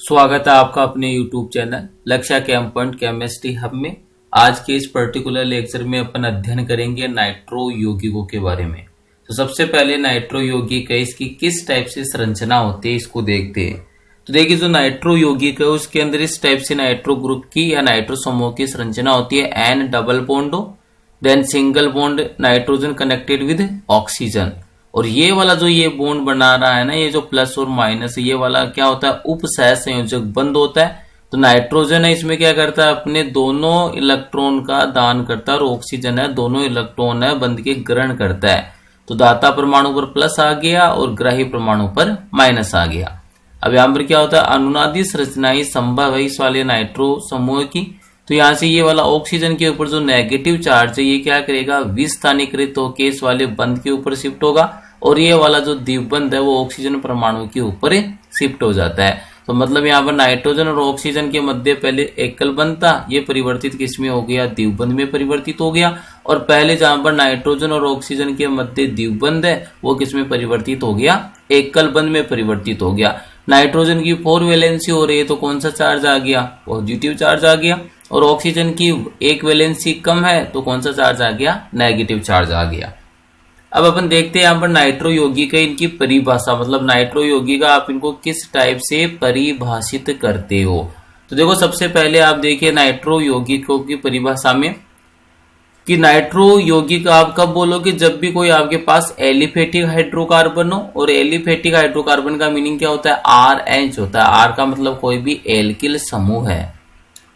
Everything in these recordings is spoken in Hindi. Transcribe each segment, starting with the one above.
स्वागत है आपका अपने YouTube चैनल लक्ष्य कैंप पॉइंट केमिस्ट्री हब में। आज के इस पर्टिकुलर लेक्चर में अपन अध्ययन करेंगे नाइट्रो यौगिकों के बारे में। तो सबसे पहले नाइट्रो यौगिक है, इसकी किस टाइप से संरचना होती है इसको देखते हैं। तो देखिए, जो नाइट्रो यौगिक है उसके अंदर इस टाइप से नाइट्रो ग्रुप की या नाइट्रो समूह की संरचना होती है। N double bond, then single bond nitrogen connected with oxygen. और ये वाला जो ये बॉन्ड बना रहा है ना, ये जो प्लस और माइनस, ये वाला क्या होता है, उपसह संयोजक बंध होता है। तो नाइट्रोजन है, इसमें क्या करता है, अपने दोनों इलेक्ट्रॉन का दान करता है, और ऑक्सीजन है दोनों इलेक्ट्रॉन है बंध के ग्रहण करता है। तो दाता परमाणु पर प्लस आ गया और ग्राही परमाणु पर माइनस आ गया। अब यहाँ पर क्या होता है, अनुनादी संरचना ही संभव है इस वाले नाइट्रो समूह की। तो यहाँ से ये वाला ऑक्सीजन के ऊपर जो नेगेटिव चार्ज है ये क्या करेगा, विस्थानीकृत होकर इस वाले बंध के ऊपर शिफ्ट होगा, और ये वाला जो द्विबंध है वो ऑक्सीजन परमाणु के ऊपर शिफ्ट हो जाता है। तो मतलब यहाँ पर नाइट्रोजन और ऑक्सीजन के मध्य पहले एकल बंध था, ये परिवर्तित किस में हो गया, द्विबंध में परिवर्तित हो गया। और पहले जहां पर नाइट्रोजन और ऑक्सीजन के मध्य द्विबंध है वो किस में परिवर्तित हो गया, एकल बंध में परिवर्तित हो गया। नाइट्रोजन की 4 वैलेंसी हो रही है तो कौन सा चार्ज आ गया, पॉजिटिव चार्ज आ गया। और ऑक्सीजन की 1 वैलेंसी कम है तो कौन सा चार्ज आ गया, नेगेटिव चार्ज आ गया। अब अपन देखते हैं यहाँ पर नाइट्रो यौगिक है, इनकी परिभाषा, मतलब नाइट्रो यौगिक आप इनको किस टाइप से परिभाषित करते हो। तो देखो, सबसे पहले आप देखिए नाइट्रो यौगिकों की परिभाषा में कि नाइट्रो यौगिक आप कब बोलोगे, जब भी कोई आपके पास एलिफेटिक हाइड्रोकार्बन हो। और एलिफेटिक हाइड्रोकार्बन का मीनिंग क्या होता है, RH होता है। R का मतलब कोई भी एल्किल समूह है।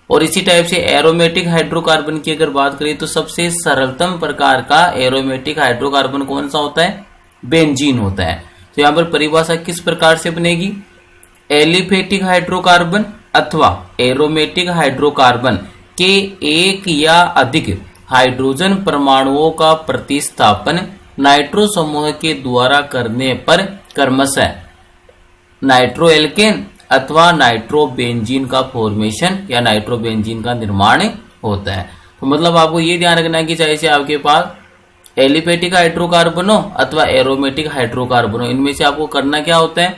और इसी टाइप से एरोमेटिक हाइड्रोकार्बन की अगर बात करें तो सबसे सरलतम प्रकार का एरोमेटिक हाइड्रोकार्बन कौन सा होता है, बेंजीन होता है। तो यहाँ पर परिभाषा किस प्रकार से बनेगी, एलिफेटिक हाइड्रोकार्बन अथवा एरोमेटिक हाइड्रोकार्बन के एक या अधिक हाइड्रोजन परमाणुओं का प्रतिस्थापन नाइट्रो समूह के द्वारा करने पर क्रमशः नाइट्रो एल्केन अथवा नाइट्रोबेंजीन का फॉर्मेशन या नाइट्रोबेंजीन का निर्माण होता है। तो मतलब आपको ये ध्यान रखना है कि चाहे से आपके पास एलिफेटिक हाइड्रोकार्बन हो अथवा एरोमेटिक हाइड्रोकार्बन हो, इनमें से आपको करना क्या होता है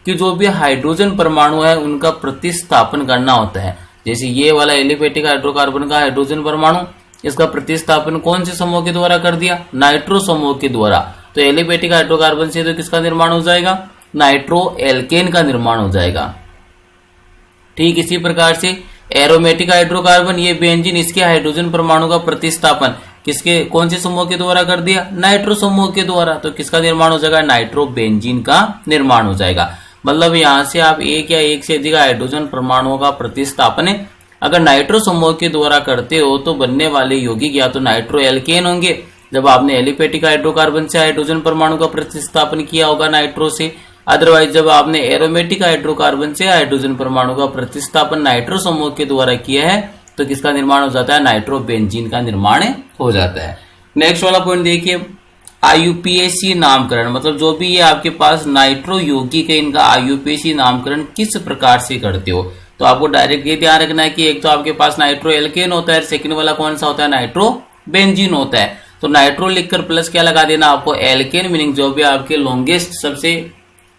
कि जो भी हाइड्रोजन परमाणु है उनका प्रतिस्थापन करना होता है। जैसे ये वाला एलिफेटिक हाइड्रोकार्बन का हाइड्रोजन परमाणु, इसका प्रतिस्थापन कौन से समूह के द्वारा कर दिया, नाइट्रो समूह के द्वारा। तो एलिफेटिक हाइड्रोकार्बन से तो किसका निर्माण हो जाएगा, नाइट्रो एल्केन का निर्माण हो जाएगा। ठीक इसी प्रकार से एरोमेटिक हाइड्रोकार्बन, ये बेंजीन, इसके हाइड्रोजन परमाणु का प्रतिस्थापन किसके, कौन से समूह के द्वारा कर दिया, नाइट्रो समूह के द्वारा। तो किसका निर्माण हो जाएगा, नाइट्रोबेंजीन का निर्माण हो जाएगा। मतलब यहां से आप एक या एक से अधिक हाइड्रोजन परमाणुओं का प्रतिस्थापन अगर नाइट्रो समूह के द्वारा करते हो तो बनने वाले यौगिक या तो नाइट्रो एल्केन होंगे, जब आपने एलिफेटिक हाइड्रोकार्बन से हाइड्रोजन परमाणु का प्रतिस्थापन किया होगा नाइट्रो से। अदरवाइज जब आपने एरोमेटिक हाइड्रोकार्बन से हाइड्रोजन परमाणु का प्रतिस्थापन नाइट्रो समूह के द्वारा किया है तो किसका निर्माण हो जाता है, नाइट्रोबेंजीन का निर्माण हो जाता है। नेक्स्ट वाला पॉइंट देखिए, IUPAC नामकरण, मतलब जो भी ये आपके पास नाइट्रो यौगिक है इनका IUPAC नामकरण किस प्रकार से करते हो। तो आपको डायरेक्ट ये ध्यान रखना है कि एक तो आपके पास नाइट्रो एल्केन होता है, सेकंड वाला कौन सा होता है, नाइट्रोबेंजीन होता है। तो नाइट्रो लिखकर प्लस क्या लगा देना आपको, एल्केन, मीनिंग जो भी आपके लॉन्गेस्ट सबसे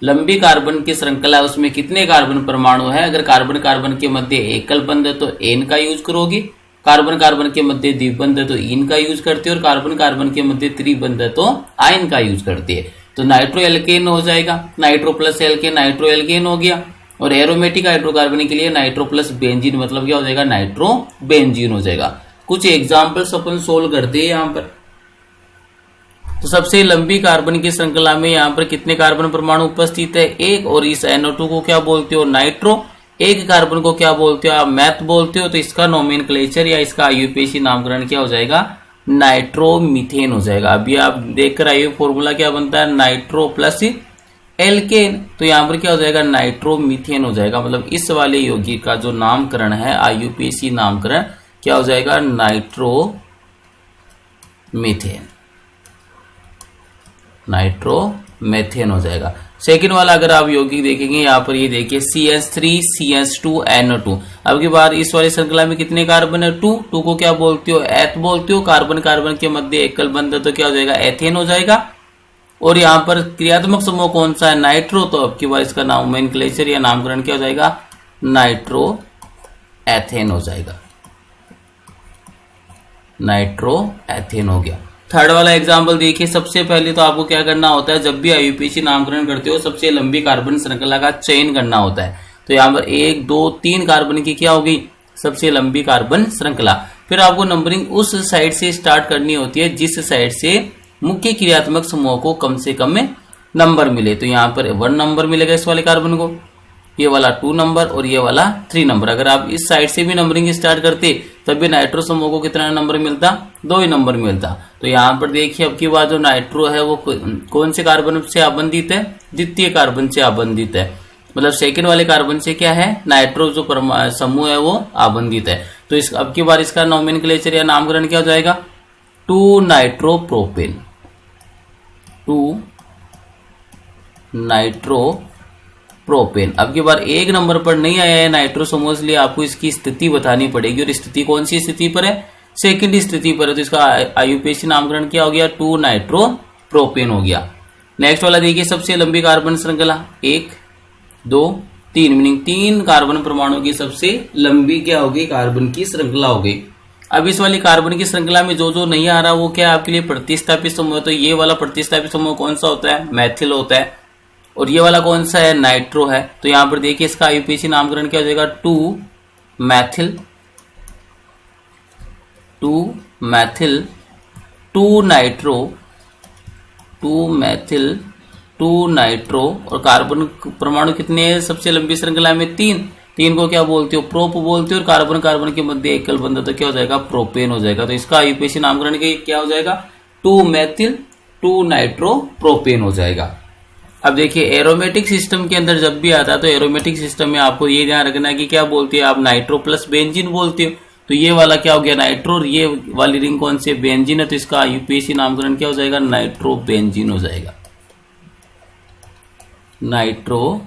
लंबी कार्बन की श्रृंखला है उसमें कितने कार्बन परमाणु है। अगर कार्बन कार्बन के मध्य एकल बंध है तो एन का यूज करोगे, कार्बन कार्बन के मध्य द्विबंध है तो इन का यूज करते हो, और कार्बन कार्बन के मध्य त्रिबंध है तो आयन का यूज करते हैं। तो नाइट्रो एल्केन हो जाएगा, nitro plus alkane nitro alkane हो गया। और एरोमेटिक हाइड्रोकार्बन के लिए नाइट्रो प्लस बेंजीन मतलब क्या हो जाएगा, नाइट्रो बेंजीन हो जाएगा। कुछ एग्जाम्पल्स अपन सोल्व करते हैं यहाँ पर। तो सबसे लंबी कार्बन की श्रृंखला में यहाँ पर कितने कार्बन परमाणु उपस्थित है, एक। और इस NO2 को क्या बोलते हो, नाइट्रो। एक कार्बन को क्या बोलते हो आप, मैथ बोलते हो। तो इसका नोमेनक्लेचर या इसका IUPAC नामकरण क्या हो जाएगा, नाइट्रोमीथेन हो जाएगा। अभी आप देख कर आइए फॉर्मूला क्या बनता है, नाइट्रो प्लस एल्केन। तो यहाँ पर क्या हो जाएगा, नाइट्रोमीथेन हो जाएगा। मतलब इस वाले यौगिक का जो नामकरण है IUPAC नामकरण क्या हो जाएगा, नाइट्रोमीथेन, नाइट्रोमेथेन हो जाएगा। सेकेंड वाला अगर आप यौगिक देखेंगे यहाँ पर, ये देखिए CH3 CH2 NO2। अब की बार इस वाली श्रृंखला में कितने कार्बन है, 2 को क्या बोलते हो, एथ बोलते हो। कार्बन कार्बन के मध्य एकल बंध है तो क्या हो जाएगा, एथेन हो जाएगा। और यहाँ पर क्रियात्मक समूह कौन सा है, नाइट्रो। तो अब की बार इसका नोमेनक्लेचर या नामकरण क्या हो जाएगा, नाइट्रो एथेन हो जाएगा, नाइट्रो एथेन हो गया। थर्ड वाला एग्जाम्पल देखिए, सबसे पहले तो आपको क्या करना होता है, जब भी आईयूपीएसी नामकरण करते हो सबसे लंबी कार्बन श्रृंखला का चयन करना होता है। तो यहाँ पर 1 2 3 कार्बन की क्या होगी, सबसे लंबी कार्बन श्रृंखला। फिर आपको नंबरिंग उस साइड से स्टार्ट करनी होती है जिस साइड से मुख्य क्रियात्मक समूह को कम से कम नंबर मिले। तो यहाँ पर 1 नंबर मिलेगा इस वाले कार्बन को, ये वाला 2 नंबर और ये वाला 3 नंबर। अगर आप इस साइड से भी नंबरिंग स्टार्ट करते तब भी नाइट्रो समूह को कितना नंबर मिलता, 2 ही नंबर मिलता। तो यहाँ पर देखिए अब की बात जो नाइट्रो है वो कौन से कार्बन से आबंधित है, द्वितीय कार्बन से आबंधित है, मतलब सेकंड वाले कार्बन से क्या है, नाइट्रो जो समूह है वो आबंधित है। तो इस अब की बार इसका नोमेनक्लेचर या नामकरण क्या हो जाएगा, 2 नाइट्रोप्रोपेन, 2 नाइट्रोप्रोपेन। अब की बार 1 नंबर पर नहीं आया है नाइट्रो समूह, इसलिए आपको इसकी स्थिति बतानी पड़ेगी, और स्थिति कौन सी स्थिति पर है, सेकंड स्थिति पर है। तो इसका आईयूपीएसी नामकरण क्या हो गया, 2 नाइट्रोप्रोपेन हो गया। नेक्स्ट वाला देखिए, सबसे लंबी कार्बन श्रृंखला 1 2 3, मीनिंग 3 कार्बन परमाणु की सबसे लंबी क्या होगी, कार्बन की श्रृंखला हो गई। अब इस वाली कार्बन की श्रृंखला में जो जो नहीं आ रहा वो क्या आपके लिए प्रतिस्थापित समूह है। तो ये वाला प्रतिस्थापित समूह कौन सा होता है, मैथिल होता है, और ये वाला कौन सा है, नाइट्रो है। तो यहां पर देखिए इसका आईयूपीएसी नामकरण क्या हो जाएगा, 2 मैथिल, 2 मैथिल 2 नाइट्रो, 2 मैथिल 2 नाइट्रो। और कार्बन परमाणु कितने हैं सबसे लंबी श्रृंखला में, 3 को क्या बोलते हो, प्रोप बोलते हो, और कार्बन कार्बन के मध्य एकल बंध तो क्या हो जाएगा, प्रोपेन हो जाएगा। तो इसका आईयूपीएसी नामकरण क्या हो जाएगा, 2 मैथिल 2 नाइट्रो प्रोपेन हो जाएगा। अब देखिए एरोमेटिक सिस्टम के अंदर जब भी आता है तो एरोमेटिक सिस्टम में आपको ये ध्यान रखना है कि क्या बोलती है आप, नाइट्रो प्लस बेंजीन बोलते हो। तो ये वाला क्या हो गया, नाइट्रो, और ये वाली रिंग कौन सी, बेंजीन है। तो इसका आईयूपीएसी नामकरण क्या हो जाएगा, नाइट्रो बेंजीन हो जाएगा, नाइट्रो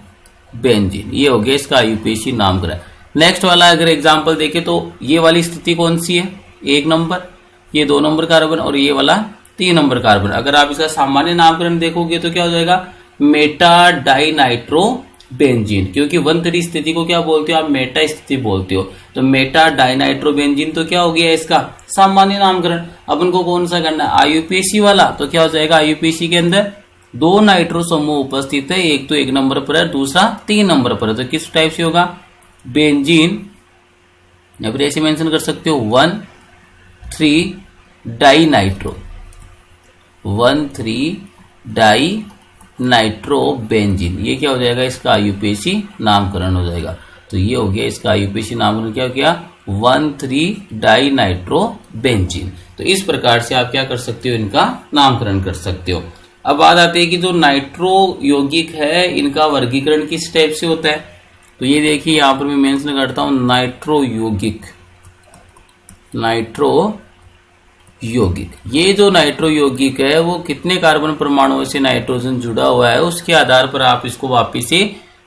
बेंजीन। ये हो गया इसका आईयूपीएसी नामकरण। नेक्स्ट वाला अगर एग्जांपल देखें तो ये वाली स्थिति कौन सी है, 1 नंबर, ये 2 नंबर कार्बन, और ये वाला 3 नंबर कार्बन। अगर आप इसका सामान्य नामकरण देखोगे तो क्या हो जाएगा, मेटा डाइनाइट्रो बेंजीन, क्योंकि 1,3 स्थिति को क्या बोलते हो आप, मेटा स्थिति बोलते हो। तो मेटा डाइनाइट्रो बेंजीन तो क्या हो गया इसका सामान्य नामकरण। अपन को कौन सा करना है, आईयूपीएसी वाला। तो क्या हो जाएगा, आईयूपीएसी के अंदर 2 नाइट्रो समूह उपस्थित है, एक तो 1 नंबर पर है, दूसरा 3 नंबर पर है। तो किस टाइप से होगा, बेंजीन, या फिर ऐसे मेंशन कर सकते हो 1,3 डाइनाइट्रो, 1,3 डाइनाइट्रो बेंजीन। ये क्या हो जाएगा, इसका आईयूपीएसी नामकरण हो जाएगा। तो ये हो गया इसका आईयूपीएसी नामकरण क्या हो गया, 1,3 डाइनाइट्रो बेंजीन। तो इस प्रकार से आप क्या कर सकते हो, इनका नामकरण कर सकते हो। अब बात आती है कि जो नाइट्रो यौगिक है इनका वर्गीकरण किस टाइप से होता है। तो ये देखिए यहां पर मैं मेंशन करता हूं नाइट्रो यौगिक, नाइट्रो यौगिक। ये जो नाइट्रो यौगिक है वो कितने कार्बन परमाणुओं से नाइट्रोजन जुड़ा हुआ है उसके आधार पर आप इसको वापिस से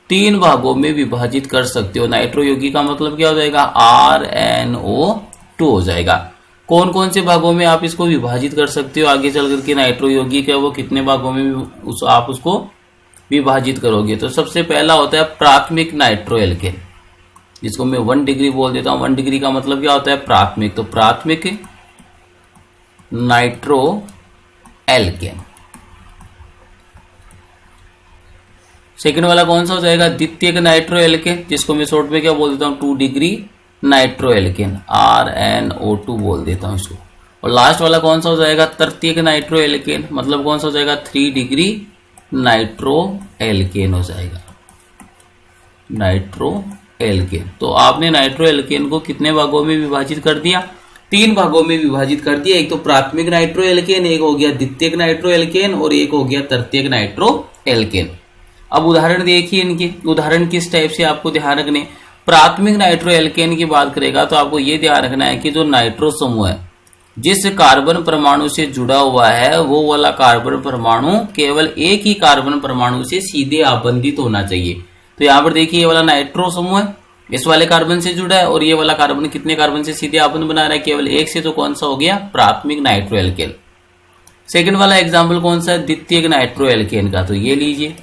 3 भागों में विभाजित कर सकते हो। नाइट्रो यौगिक का मतलब क्या हो जाएगा, RNO2 हो जाएगा। कौन कौन से भागों में आप इसको विभाजित कर सकते हो, आगे चल करके नाइट्रो यौगिक है वो कितने भागों में आप उसको विभाजित करोगे। तो सबसे पहला होता है प्राथमिक नाइट्रो एल्केन, जिसको मैं 1 डिग्री बोल देता हूं। 1 डिग्री का मतलब क्या होता है, प्राथमिक। तो प्राथमिक नाइट्रो एल्केन। सेकंड वाला कौन सा हो जाएगा, द्वितीयक नाइट्रो एल्केन, जिसको मैं शॉर्ट में क्या बोल देता हूं, 2 डिग्री नाइट्रो एल्केन, RNO2 बोल देता हूं इसको। और लास्ट वाला कौन सा हो जाएगा, तृतीयक नाइट्रो एल्केन, मतलब कौन सा हो जाएगा, 3 डिग्री नाइट्रो एल्केन हो जाएगा, नाइट्रो एल्केन। तो आपने नाइट्रो एल्केन को कितने भागों में विभाजित कर दिया, 3 भागों में विभाजित कर दिया। एक तो प्राथमिक नाइट्रो एल्केन, एक हो गया द्वितीयक नाइट्रो एल्केन, और एक हो गया तृतीयक नाइट्रो एल्केन। अब उदाहरण देखिए इनके, उदाहरण किस टाइप से आपको ध्यान रखने। प्राथमिक नाइट्रो एल्केन की बात करेगा तो आपको यह ध्यान रखना है कि जो नाइट्रो समूह है जिस कार्बन परमाणु से जुड़ा हुआ है वो वाला कार्बन परमाणु केवल एक ही कार्बन परमाणु से सीधे आबंधित होना चाहिए। तो यहाँ पर देखिए ये वाला नाइट्रो समूह है, इस वाले कार्बन से जुड़ा है, और ये वाला कार्बन कितने कार्बन से सीधे आबंध बना रहा है, केवल एक से। तो कौन सा हो गया, प्राथमिक नाइट्रो एल्केन। सेकंड वाला एग्जांपल कौन सा है, द्वितीयक नाइट्रो एल्केन का। तो ये लीजिए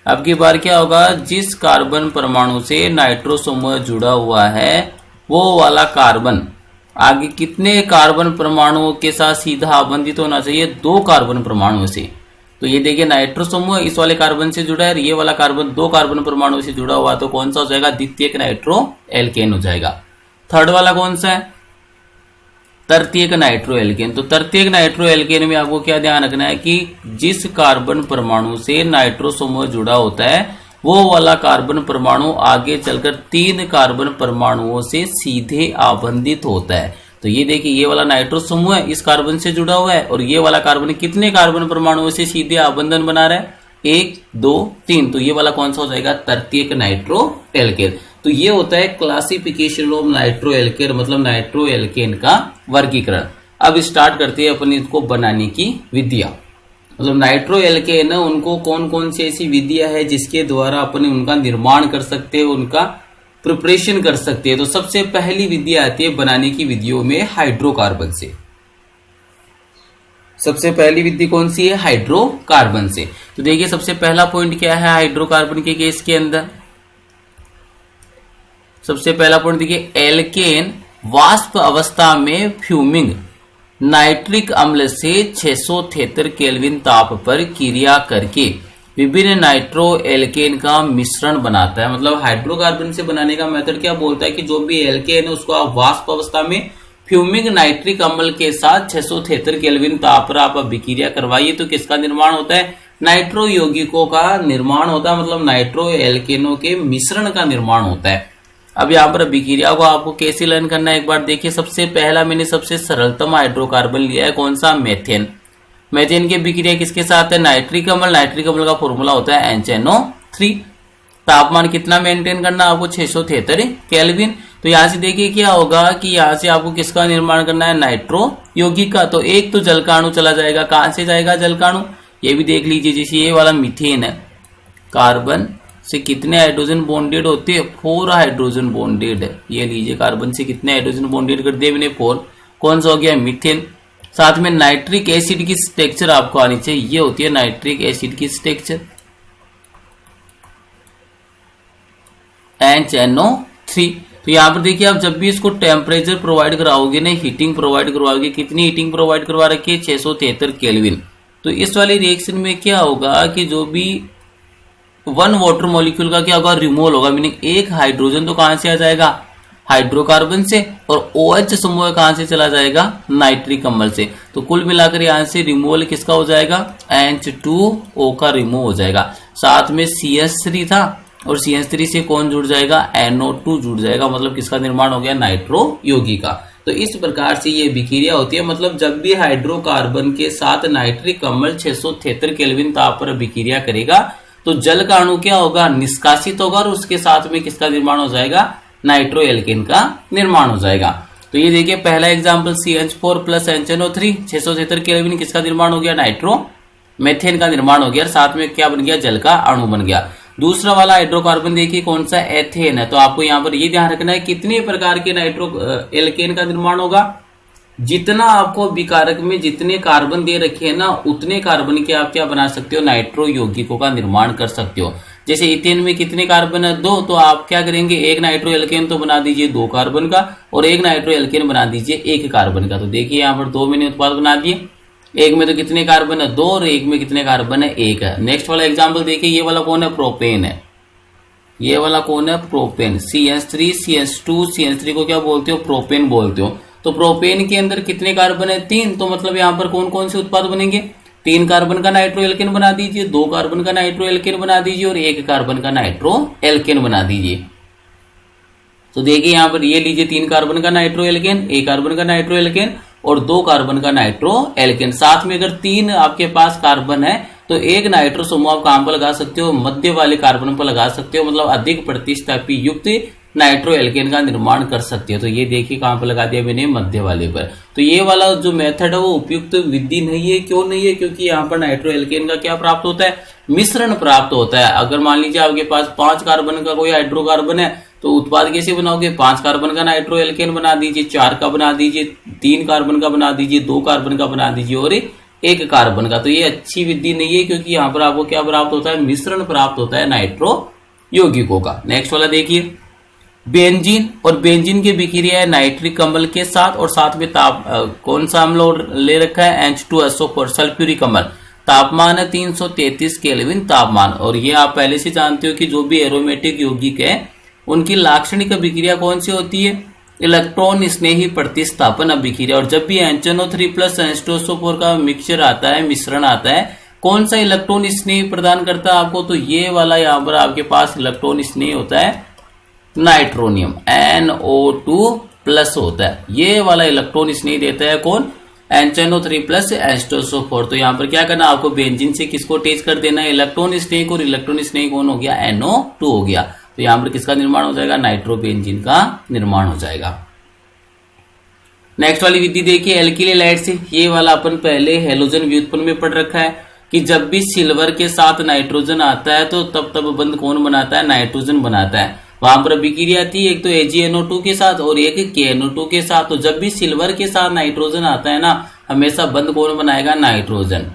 अब की बार क्या होगा, जिस कार्बन परमाणु से नाइट्रो समूह जुड़ा हुआ है वो वाला कार्बन आगे कितने कार्बन परमाणुओं के साथ सीधा आबंधित होना चाहिए, 2 कार्बन परमाणुओं से। तो ये देखिए नाइट्रो समूह इस वाले कार्बन से जुड़ा है और ये वाला कार्बन 2 कार्बन परमाणुओं से जुड़ा हुआ, तो कौन सा हो जाएगा, द्वितीयक नाइट्रो एल्केन हो जाएगा। थर्ड वाला कौन सा है, तृतीयक नाइट्रो एल्केन। तो तृतीयक नाइट्रो एल्केन में आपको क्या ध्यान रखना है कि जिस कार्बन परमाणु से नाइट्रो समूह जुड़ा होता है वो वाला कार्बन परमाणु आगे चलकर 3 कार्बन परमाणुओं से सीधे आबंधित होता है। तो ये देखिए ये वाला नाइट्रो समूह है इस कार्बन से जुड़ा हुआ है और ये वाला कार्बन कितने कार्बन परमाणुओं से सीधे आबंधन बना रहा है, 1 2 3। तो ये वाला कौन सा हो जाएगा, तृतीयक नाइट्रो एल्केन। तो ये होता है क्लासिफिकेशन ऑफ नाइट्रो एल्केन, मतलब नाइट्रो एल्केन का वर्गीकरण। अब स्टार्ट करते हैं अपन इसको बनाने की विधियां। मतलब नाइट्रो एल्केन उनको कौन कौन सी ऐसी विधियां है जिसके द्वारा अपन उनका निर्माण कर सकते हैं, उनका प्रिपरेशन कर सकते हैं। तो सबसे पहली विधि आती है बनाने की विधियों में हाइड्रोकार्बन से। सबसे पहली विधि कौन सी है, हाइड्रोकार्बन से। तो देखिए सबसे पहला पॉइंट क्या है हाइड्रोकार्बन के केस के अंदर, सबसे पहला पॉइंट देखिए, एल्केन वाष्प अवस्था में फ्यूमिंग नाइट्रिक अम्ल से 673 केल्विन ताप पर क्रिया करके विभिन्न नाइट्रो एल्केन का मिश्रण बनाता है। मतलब हाइड्रोकार्बन से बनाने का मेथड क्या बोलता है कि जो भी एल्केन है उसको आप वाष्प अवस्था में फ्यूमिंग नाइट्रिक अम्ल के साथ 673 केल्विन ताप पर आप अभिक्रिया करवाइए तो किसका निर्माण होता है, नाइट्रो यौगिकों का निर्माण होता है, मतलब नाइट्रो एल्केनों के मिश्रण का निर्माण होता है। अब यहाँ पर अभिक्रिया को आपको कैसे लर्न करना है एक बार देखिए। सबसे पहला मैंने सबसे सरलतम हाइड्रोकार्बन लिया है, कौन सा, मेथेन। मेथेन की अभिक्रिया किसके साथ है, नाइट्रिक अम्ल। नाइट्रिक अम्ल का फॉर्मूला होता है NCNO3। तापमान कितना मेंटेन करना है आपको, 673 केल्विन। तो यहाँ से देखिए क्या होगा कि यहाँ से आपको किसका निर्माण करना है, नाइट्रो यौगिक का। तो एक तो जलकाणु चला जाएगा, कहां से जाएगा जलकाणु, ये भी देख लीजिए। जैसे ये वाला मीथेन है, कार्बन से कितने हाइड्रोजन बॉन्डेड होते हैं, 4 हाइड्रोजन बॉन्डेड है। ये लीजिए कार्बन से कितने हाइड्रोजन बॉन्डेड कर दिए मैंने, 4। कौन सा हो गया, मीथेन। साथ में नाइट्रिक एसिड की स्ट्रक्चर आपको आनी चाहिए, ये होती है नाइट्रिक एसिड की स्ट्रक्चर NCNO3। तो यहाँ पर देखिए आप जब भी इसको टेम्परेचर प्रोवाइड कराओगे ना, हीटिंग प्रोवाइड करवाओगे, कितनी हीटिंग प्रोवाइड करवा रखी है, 673 केल्विन। तो इस वाले रिएक्शन में क्या होगा कि जो भी 1 वाटर मॉलिक्यूल का क्या होगा, रिमूवल होगा। मीनिंग एक हाइड्रोजन तो कहां से आ जाएगा, हाइड्रोकार्बन से, और OH समूह कहां से चला जाएगा, नाइट्रिक अम्ल से। तो कुल मिलाकर यहां से रिमूवल किसका हो जाएगा, H2O का रिमूव हो जाएगा। साथ में CH3 था और CH3 से कौन जुड़ जाएगा, NO2 जुड़ जाएगा। मतलब किसका निर्माण हो गया, नाइट्रो यौगिक का। तो इस प्रकार से ये अभिक्रिया होती है। मतलब जब भी हाइड्रोकार्बन के साथ नाइट्रिक अम्ल 673 केल्विन ताप पर अभिक्रिया करेगा तो जल का अणु क्या होगा, निष्कासित होगा और उसके साथ में किसका निर्माण हो जाएगा, नाइट्रो एल्केन का निर्माण हो जाएगा। तो ये देखिए पहला example CH4 plus NCNO3 673 kelvin, किसका निर्माण हो गया, नाइट्रो मेथेन का निर्माण हो गया और साथ में क्या बन गया, जल का अणु बन गया। दूसरा वाला हाइड्रोकार्बन देखिए कौन सा, एथेन है। तो आपको यहाँ पर ये ध्यान रखना है कितने प्रकार के नाइट्रो एल्केन का निर्माण होगा, जितना आपको विकारक में जितने कार्बन दे रखे हैं ना उतने कार्बन के आप क्या बना सकते हो, नाइट्रो यौगिकों का निर्माण कर सकते हो। जैसे इथेन में कितने कार्बन है, 2। तो आप क्या करेंगे, एक नाइट्रो एल्केन तो बना दीजिए 2 कार्बन का और एक नाइट्रो एल्केन बना दीजिए 1 कार्बन का। तो देखिए यहाँ पर 2 मैंने उत्पाद बना दिए, एक में तो कितने कार्बन है, 2, और एक में कितने कार्बन है, 1 है। नेक्स्ट वाला एग्जाम्पल देखिए, ये वाला कौन है, प्रोपेन है। ये वाला कौन है, प्रोपेन। CH3 CH2 CH3 को क्या बोलते हो, प्रोपेन बोलते हो। तो प्रोपेन के अंदर कितने कार्बन है, 3। तो मतलब यहाँ पर कौन कौन से उत्पाद बनेंगे, 3 कार्बन का नाइट्रो एल्केन बना दीजिए, 2 कार्बन का नाइट्रो एल्केन बना दीजिए और 1 कार्बन का नाइट्रो एल्केन बना दीजिए। तो देखिए यहाँ पर ये लीजिए 3 कार्बन का नाइट्रो एल्केन, 1 कार्बन का नाइट्रो एल्केन और 2 कार्बन का नाइट्रो एल्केन। साथ में अगर 3 आपके पास कार्बन है तो एक नाइट्रो समूह आप कहां पर लगा सकते हो, मध्य वाले कार्बन पर लगा सकते हो। मतलब अधिक प्रतिस्थापी युक्त नाइट्रो एल्केन का निर्माण कर सकते हो। तो ये देखिए कहां पर लगा दिया मैंने, मध्य वाले पर। तो ये वाला जो मेथड है वो उपयुक्त विधि नहीं है। क्यों नहीं है, क्योंकि यहाँ पर नाइट्रो एल्केन का क्या प्राप्त होता है, मिश्रण प्राप्त होता है। अगर मान लीजिए आपके पास 5 कार्बन का कोई हाइड्रोकार्बन है तो उत्पाद कैसे बनाओगे, 5 कार्बन का नाइट्रो एल्केन बना दीजिए, 4 का बना दीजिए, 3 कार्बन का बना दीजिए, 2 कार्बन का बना दीजिए और एक कार्बन का। तो ये अच्छी विधि नहीं है, क्योंकि यहाँ पर आपको क्या प्राप्त होता है, मिश्रण प्राप्त होता है नाइट्रो यौगिकों का। नेक्स्ट वाला देखिए, बेंजीन, और बेंजीन की अभिक्रिया है नाइट्रिक अम्ल के साथ, और साथ में कौन सा अम्ल ले रखा है, H2SO4 सल्फ्यूरिक अम्ल। तापमान है 333 केल्विन तापमान। और ये आप पहले से जानते हो कि जो भी एरोमेटिक यौगिक है उनकी लाक्षणिक अभिक्रिया कौन सी होती है, इलेक्ट्रॉन स्नेही प्रतिस्थापन अभिक्रिया। और जब भी NCNO3 प्लस H2SO4 का मिक्सचर आता है, मिश्रण आता है, कौन सा इलेक्ट्रॉन स्नेह प्रदान करता है आपको, तो ये वाला यहाँ पर आपके पास इलेक्ट्रॉन स्नेह होता है नाइट्रोनियम, NO2 प्लस होता है। ये वाला इलेक्ट्रॉन स्नेह देता है कौन, NCNO3 प्लस H2SO4। तो यहाँ पर क्या करना, आपको बेंजीन से किसको अटैच कर देना है, इलेक्ट्रॉन स्नेह को। और इलेक्ट्रॉन स्नेह कौन हो गया, NO2 हो गया। तो यहाँ पर किसका निर्माण हो जाएगा, नाइट्रोबेंजीन का निर्माण हो जाएगा। नेक्स्ट वाली विधि देखिए, एल्किल हैलाइड से। ये वाला अपन पहले हेलोजन व्युत्पन्न में पढ़ रखा है कि जब भी सिल्वर के साथ नाइट्रोजन आता है तो तब बंध कौन बनाता है, नाइट्रोजन बनाता है। वहां पर अभिक्रिया थी एक तो AgNO2 के साथ और एक KNO2 के साथ। तो जब भी सिल्वर के साथ नाइट्रोजन आता है ना, हमेशा बंध कौन बनाएगा, नाइट्रोजन।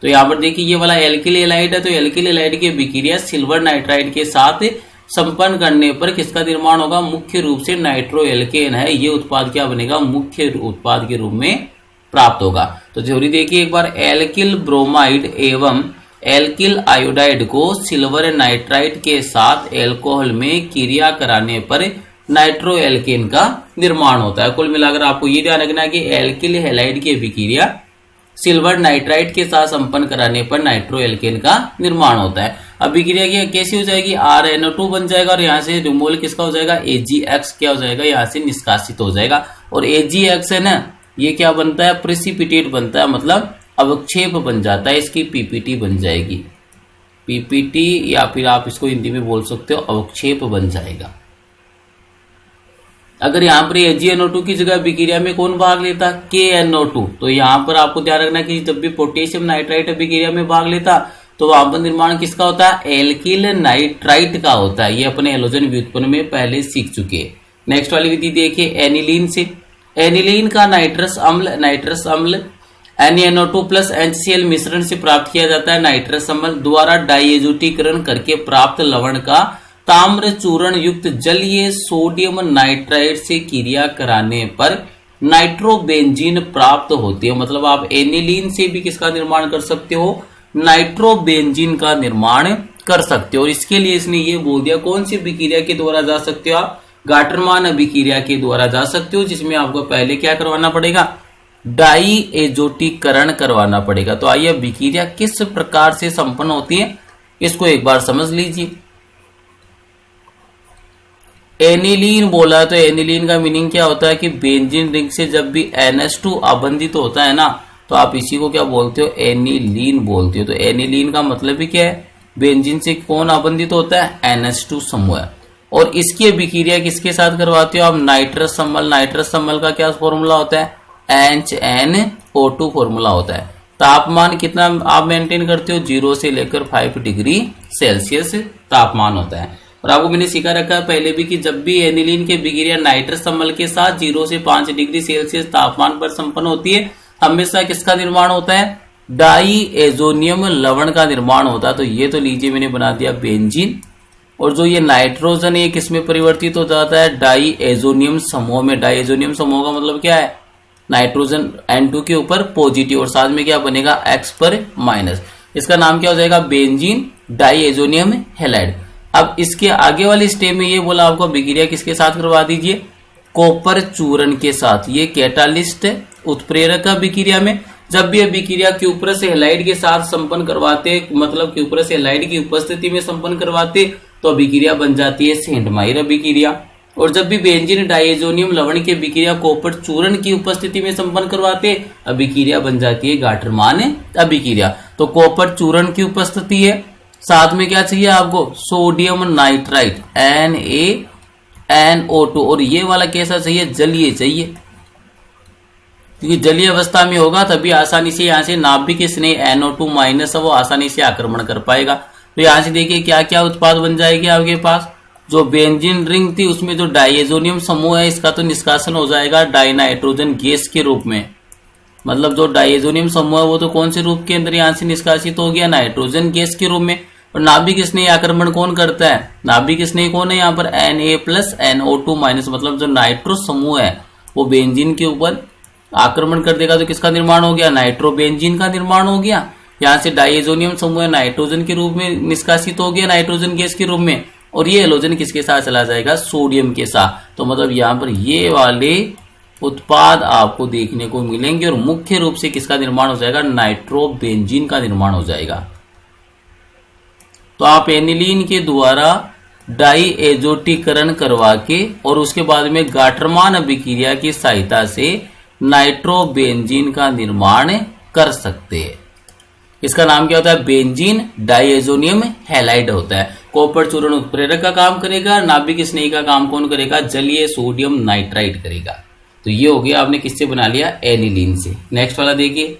तो यहाँ पर देखिए ये वाला एल्किल हैलाइड है, तो एल्किल हैलाइड की अभिक्रिया सिल्वर नाइट्राइड के साथ संपन्न करने पर किसका निर्माण होगा, मुख्य रूप से नाइट्रो एल्केन है। ये उत्पाद क्या बनेगा, मुख्य उत्पाद के रूप में प्राप्त होगा। तो थ्योरी देखिए एक बार, एल्किल ब्रोमाइड एवं एल्किल आयोडाइड को सिल्वर नाइट्राइड के साथ एल्कोहल में क्रिया कराने पर नाइट्रो एल्केन का निर्माण होता है। कुल मिलाकर आपको ये ध्यान रखना है कि एल्किल हैलाइड की अभिक्रिया सिल्वर नाइट्राइड के साथ संपन्न कराने पर नाइट्रो एल्केन का निर्माण होता है। अभिक्रिया कैसी हो जाएगी, RNO2 बन जाएगा और यहाँ से रिमूवल किसका हो जाएगा, AgX क्या हो जाएगा, यहाँ से निष्कासित हो जाएगा। और AgX है ना, ये क्या बनता है, प्रेसिपिटेट बनता है, मतलब अवक्षेप बन जाता है। इसकी PPT बन जाएगी, PPT, या फिर आप इसको हिंदी में बोल सकते हो अवक्षेप बन जाएगा। अगर यहाँ पर AgNO2 की जगह अभिक्रिया में कौन भाग लेता, KNO2, तो यहाँ पर आपको ध्यान रखना कि जब भी पोटेशियम नाइट्राइट अभिक्रिया में भाग लेता तो वहां पर निर्माण किसका होता है, एल्किल नाइट्राइट का होता है। ये अपने हेलोजन व्युत्पन्न में पहले सीख चुके हैं। नेक्स्ट वाली विधि देखिए, एनिलीन से। एनिलीन का नाइट्रस अम्ल NaNO2 प्लस HCl मिश्रण से प्राप्त किया जाता है। नाइट्रस अम्ल द्वारा डाइएजोटीकरण करके प्राप्त लवण का ताम्र चूर्ण युक्त जलीय सोडियम नाइट्राइड से क्रिया कराने पर नाइट्रोबेंजीन प्राप्त होती है। मतलब आप एनिलीन से भी किसका निर्माण कर सकते हो, नाइट्रोबेंजीन का निर्माण कर सकते हो। और इसके लिए इसने ये बोल दिया कौन सी अभिक्रिया के द्वारा जा सकते हो आप, गाटरमान अभिक्रिया के द्वारा जा सकते हो, जिसमें आपको पहले क्या करवाना पड़ेगा, डाइएजोटीकरण करवाना पड़ेगा। तो आइए अभिक्रिया किस प्रकार से संपन्न होती है इसको एक बार समझ लीजिए। एनिलीन बोला तो एनिलीन का मीनिंग क्या होता है कि बेंजीन रिंग से जब भी NH2 आबंधित होता है ना, तो आप इसी को क्या बोलते हो, एनिलीन बोलते हो। तो एनिलीन का मतलब भी क्या है, बेंजीन से कौन आबंधित होता है, NH2 समूह। और इसकी अभिक्रिया किसके साथ करवाते हो आप, नाइट्रस अम्ल। नाइट्रस अम्ल का क्या फॉर्मूला होता है, HNO2 फॉर्मूला होता है। तापमान कितना आप मेंटेन करते हो, 0 से लेकर 5 डिग्री सेल्सियस तापमान होता है। और आपको मैंने सिखा रखा है पहले भी कि जब भी एनिलीन की अभिक्रिया नाइट्रस अम्ल के साथ 0 से 5 डिग्री सेल्सियस तापमान पर संपन्न होती है, हमेशा किसका निर्माण होता है, डाइएजोनियम लवण का निर्माण होता है। तो ये तो लीजिए मैंने बना दिया बेंजीन, और जो ये नाइट्रोजन है किसमें परिवर्तित हो जाता है, डाइएजोनियम समूह में। डाइएजोनियम समूह का मतलब क्या है, नाइट्रोजन N2 के ऊपर पॉजिटिव और साथ में क्या बनेगा, X पर माइनस। इसका नाम क्या हो जाएगा, बेंजीन डाइएजोनियम हैलाइड। अब इसके आगे वाली स्टेप में ये बोला आपको अभिक्रिया किसके साथ करवा दीजिए, कॉपर चूर्ण के साथ। ये कैटालिस्ट है, उत्प्रेरक अभिक्रिया में। जब भी अभिक्रिया क्यूपरस हैलाइड के साथ संपन्न करवाते, मतलब क्यूपरस हैलाइड की उपस्थिति में संपन्न करवाते, तो अभिक्रिया बन जाती है सेंट मायर अभिक्रिया। और जब भी बेंजीन डाइएजोनियम लवण की अभिक्रिया कॉपर चूर्ण की उपस्थिति में संपन्न करवाते, अभिक्रिया बन जाती है गाटरमान अभिक्रिया। तो कॉपर चूर्ण की उपस्थिति है, साथ में क्या चाहिए आपको, सोडियम नाइट्राइट NaNO2। और ये वाला कैसा चाहिए, जलीय चाहिए, क्योंकि जलीय अवस्था में होगा तभी आसानी से यहाँ से नाभिक स्नेह NO2 माइनस है वो आसानी से आक्रमण कर पाएगा। तो यहाँ से देखिए क्या क्या उत्पाद बन जाएगी आपके पास, जो बेंजीन रिंग थी उसमें जो डाइएजोनियम समूह है इसका तो निष्कासन हो जाएगा डाइनाइट्रोजन गैस के रूप में। मतलब जो डाइएजोनियम समूह है वो तो कौन से रूप के अंदर यहां से निष्कासित हो गया, नाइट्रोजन गैस के रूप में। और नाभिक स्नेही आक्रमण कौन करता है, नाभिक स्नेही कौन है यहाँ पर, Na+NO2- मतलब जो नाइट्रो समूह है वो बेंजीन के ऊपर आक्रमण कर देगा तो किसका निर्माण हो गया, नाइट्रोबेंजीन का निर्माण हो गया। यहाँ से डाइएजोनियम समूह नाइट्रोजन के रूप में निष्कासित हो गया, नाइट्रोजन गैस के रूप में, और ये हेलोजन किसके साथ चला जाएगा, सोडियम के साथ। तो मतलब यहाँ पर ये वाले उत्पाद आपको देखने को मिलेंगे और मुख्य रूप से किसका निर्माण हो जाएगा, नाइट्रोबेंजीन का निर्माण हो जाएगा। तो आप एनिलीन के द्वारा डाइएजोटीकरण करवा के और उसके बाद में गाटरमान अभिक्रिया की सहायता से नाइट्रोबेंजीन का निर्माण कर सकते हैं। इसका नाम क्या होता है, बेंजीन डाइएजोनियम हैलाइड होता है। कॉपर चूर्ण उत्प्रेरक का काम करेगा, नाभिक स्नेही का काम कौन करेगा, जलीय सोडियम नाइट्राइड करेगा। तो ये हो गया, आपने किससे बना लिया, एनिलीन से। नेक्स्ट वाला देखिए,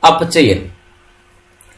अपचयन।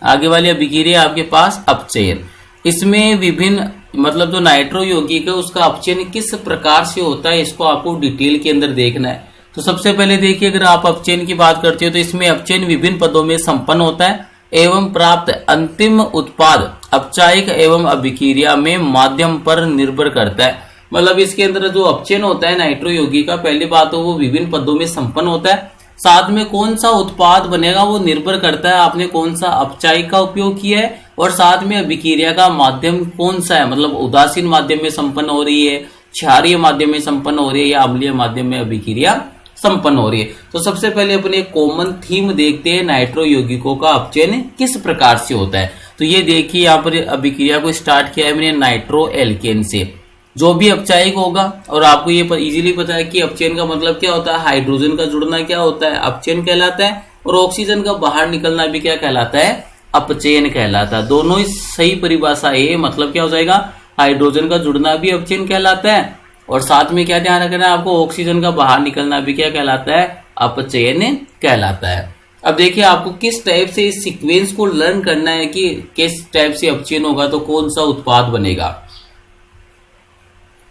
आगे वाली अभिक्रिया आपके पास अपचयन। इसमें विभिन्न मतलब जो नाइट्रो यौगिक है उसका अपचयन किस प्रकार से होता है, इसको आपको डिटेल के अंदर देखना है। तो सबसे पहले देखिए, अगर आप अपचयन की बात करते हो तो इसमें अपचयन विभिन्न पदों में संपन्न होता है एवं प्राप्त अंतिम उत्पाद अपचायक एवं अभिक्रिया में माध्यम पर निर्भर करता है। मतलब इसके अंदर जो अपचयन होता है नाइट्रो यौगिक का, पहली बात तो वो विभिन्न पदों में संपन्न होता है, साथ में कौन सा उत्पाद बनेगा वो निर्भर करता है आपने कौन सा अपचायक का उपयोग किया है, और साथ में अभिक्रिया का माध्यम कौन सा है, मतलब उदासीन माध्यम में संपन्न हो रही है, क्षारीय माध्यम में संपन्न हो रही है, या अम्लीय माध्यम में अभिक्रिया संपन्न हो रही है। तो सबसे पहले अपने कॉमन थीम देखते हैं, नाइट्रो यौगिकों का अपचयन किस प्रकार से होता है। तो ये देखिए, यहाँ पर अभिक्रिया को स्टार्ट किया है मैंने नाइट्रो एल्केन से। जो भी अपचायक होगा, और आपको ये इजीली पता है कि अपचयन का मतलब क्या होता है, हाइड्रोजन का जुड़ना क्या होता है, अपचयन कहलाता है, और ऑक्सीजन का बाहर निकलना भी क्या कहलाता है, अपचयन कहलाता है। दोनों ही सही परिभाषा है, मतलब क्या हो जाएगा, हाइड्रोजन का जुड़ना भी अपचयन कहलाता है, और साथ में क्या ध्यान रखना है आपको, ऑक्सीजन का बाहर निकलना भी क्या कहलाता है, अपचयन कहलाता है। अब देखिए, आपको किस टाइप से इस सीक्वेंस को लर्न करना है कि किस टाइप से अपचयन होगा तो कौन सा उत्पाद बनेगा।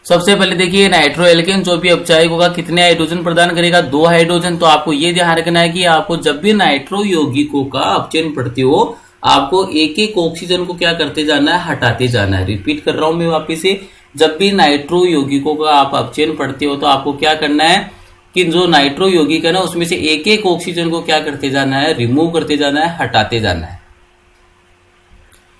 सबसे पहले देखिए, नाइट्रो एल्केन जो भी अपचायक होगा कितने हाइड्रोजन प्रदान करेगा, 2 हाइड्रोजन। तो आपको ये ध्यान रखना है कि आपको जब भी नाइट्रो यौगिकों का अपचयन पढ़ते हो, आपको एक एक ऑक्सीजन को क्या करते जाना है, हटाते जाना है। रिपीट कर रहा हूं मैं वापिस से, जब भी नाइट्रो यौगिकों का आप अपचयन पढ़ते हो तो आपको क्या करना है कि जो नाइट्रो यौगिक है ना उसमें से एक एक ऑक्सीजन को क्या करते जाना है, रिमूव करते जाना है, हटाते जाना है।